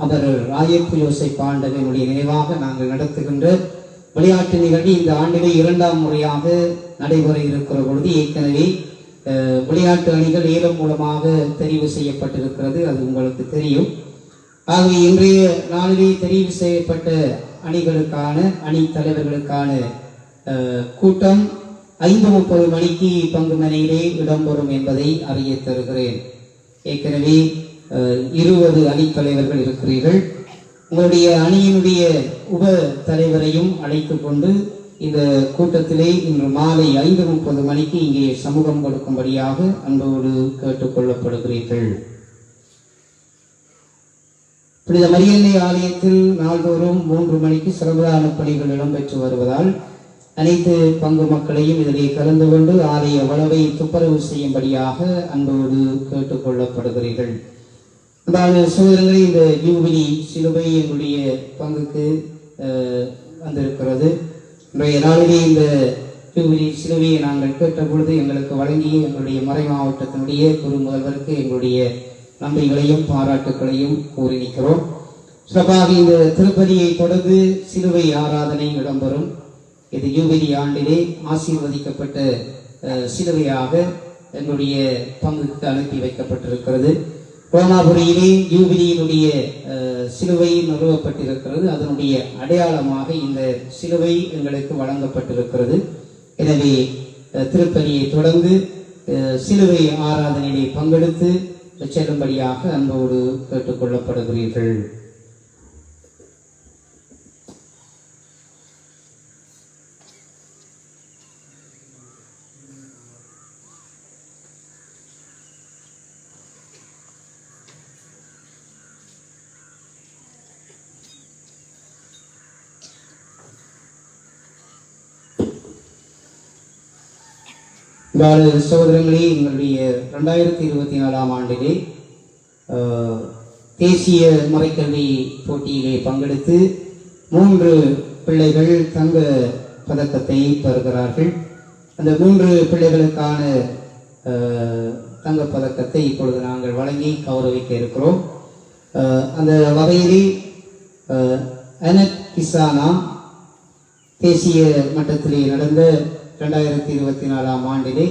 அமரர் ராயப்பு யோசேப் ஆண்டகனுடைய நினைவாக நாங்கள் நடத்துகின்ற விளையாட்டு நிகழ்ச்சி இந்த ஆண்டிலே 2ஆம் முறையாக நடைபெற இருக்கிற பொழுது ஏற்கனவே விளையாட்டு அணிகள் ஏலம் மூலமாக தெரிவு செய்யப்பட்டிருக்கிறது. அது உங்களுக்கு தெரியும். ஆகவே இன்றைய நாளிலே தெரிவு செய்யப்பட்ட அணிகளுக்கான அணி தலைவர்களுக்கான கூட்டம் 5:30 மணிக்கு பங்குமனையிலே இடம்பெறும் என்பதை அறிய தருகிறேன். ஏற்கனவே 20 அணித் தலைவர்கள் இருக்கிறீர்கள். உங்களுடைய அணியினுடைய உப தலைவரையும் அழைத்து கொண்டு இந்த கூட்டத்திலே இன்று மாலை 5:30 மணிக்கு இங்கே சமூகம் கொடுக்கும்படியாக அன்போடு கேட்டுக்கொள்ளப்படுகிறீர்கள். புனித மரியன்னை ஆலயத்தில் நாள்தோறும் 3 மணிக்கு சிறப்பான பணிகள் இடம்பெற்று வருவதால் அனைத்து பங்கு மக்களையும் இதிலே கலந்து கொண்டு ஆலய வளவை துப்புரவு செய்யும்படியாக அன்போடு கேட்டுக்கொள்ளப்படுகிறீர்கள். சோதரங்களே, இந்த யூபிலி சிலுவை எங்களுடைய பங்குக்கு வந்திருக்கிறது. இன்றைய நாளிலே இந்த யூபிலி சிலுவையை நாங்கள் கேட்ட பொழுது எங்களுக்கு வழங்கிய எங்களுடைய மறை மாவட்டத்தினுடைய குரு முதல்வருக்கு எங்களுடைய நன்றிகளையும் பாராட்டுகளையும் கூறி நிற்கிறோம். சிறப்பாக இந்த திருப்பதியை தொடர்ந்து சிலுவை ஆராதனை இடம்பெறும். இது யூபிலி ஆண்டிலே ஆசீர்வதிக்கப்பட்ட சிலுவையாக எங்களுடைய பங்குக்கு அனுப்பி வைக்கப்பட்டிருக்கிறது. ரோமாபுரியிலே யூபிலியினுடைய சிலுவை நிறுவப்பட்டிருக்கிறது. அதனுடைய அடையாளமாக இந்த சிலுவை எங்களுக்கு வழங்கப்பட்டிருக்கிறது. எனவே திருப்பதியை தொடர்ந்து சிலுவை ஆராதனையிலே பங்கெடுத்து செல்லும்படியாக அன்போடு கேட்டுக்கொள்ளப்படுகிறீர்கள். சகோதரங்களே, எங்களுடைய 2024ஆம் ஆண்டிலே தேசிய மறைக்கல்வி போட்டியிலே பங்கெடுத்து 3 பிள்ளைகள் தங்க பதக்கத்தை பெறுகிறார்கள். அந்த 3 பிள்ளைகளுக்கான தங்க பதக்கத்தை இப்பொழுது நாங்கள் வழங்கி கௌரவிக்க இருக்கிறோம். அந்த வகையிலே அனட் கிசானா தேசிய மட்டத்திலே நடந்த 2024ஆம் ஆண்டிலே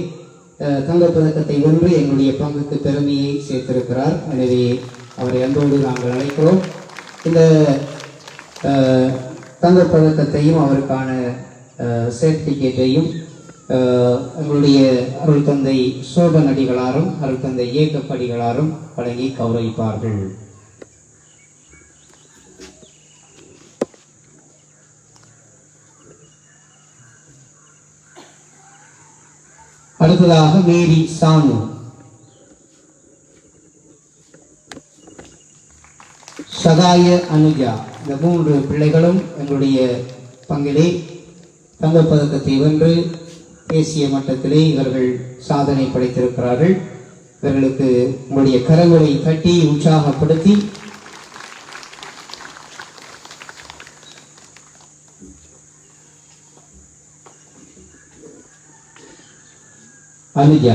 தங்கப்பதக்கத்தை வென்று எங்களுடைய பங்குக்கு பெருமையை சேர்த்திருக்கிறார். எனவே அவரை அன்போடு நாங்கள் அழைக்கிறோம். இந்த தங்கப்பதக்கத்தையும் அவருக்கான சர்டிபிகேட்டையும் எங்களுடைய அருள் தந்தை சோபன் அடிகளாரும் அருள் தந்தை ஏக்கப்படிகளாரும் வழங்கி கௌரவிப்பார்கள். அடுத்ததாக மேரி சானு, சகாய அனுஜா, இந்த 3 பிள்ளைகளும் எங்களுடைய பங்கிலே தங்கப்பதக்கத்தை வென்று தேசிய மட்டத்திலே இவர்கள் சாதனை படைத்திருக்கிறார்கள். இவர்களுக்கு உங்களுடைய கரங்களை தட்டி உற்சாகப்படுத்தி அனுஜா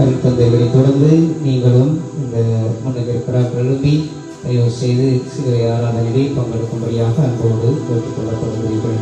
கருத்தந்தைகளை தொடர்ந்து நீங்களும் இந்த முன்னுக்கு இருக்கிறார்கள் எழுப்பி தயவு செய்து சிறு ஆராதனையிலே பங்கெடுக்கும்படியாக அன்போடு கேட்டுக்கொள்ளப்படுகிறீர்கள்.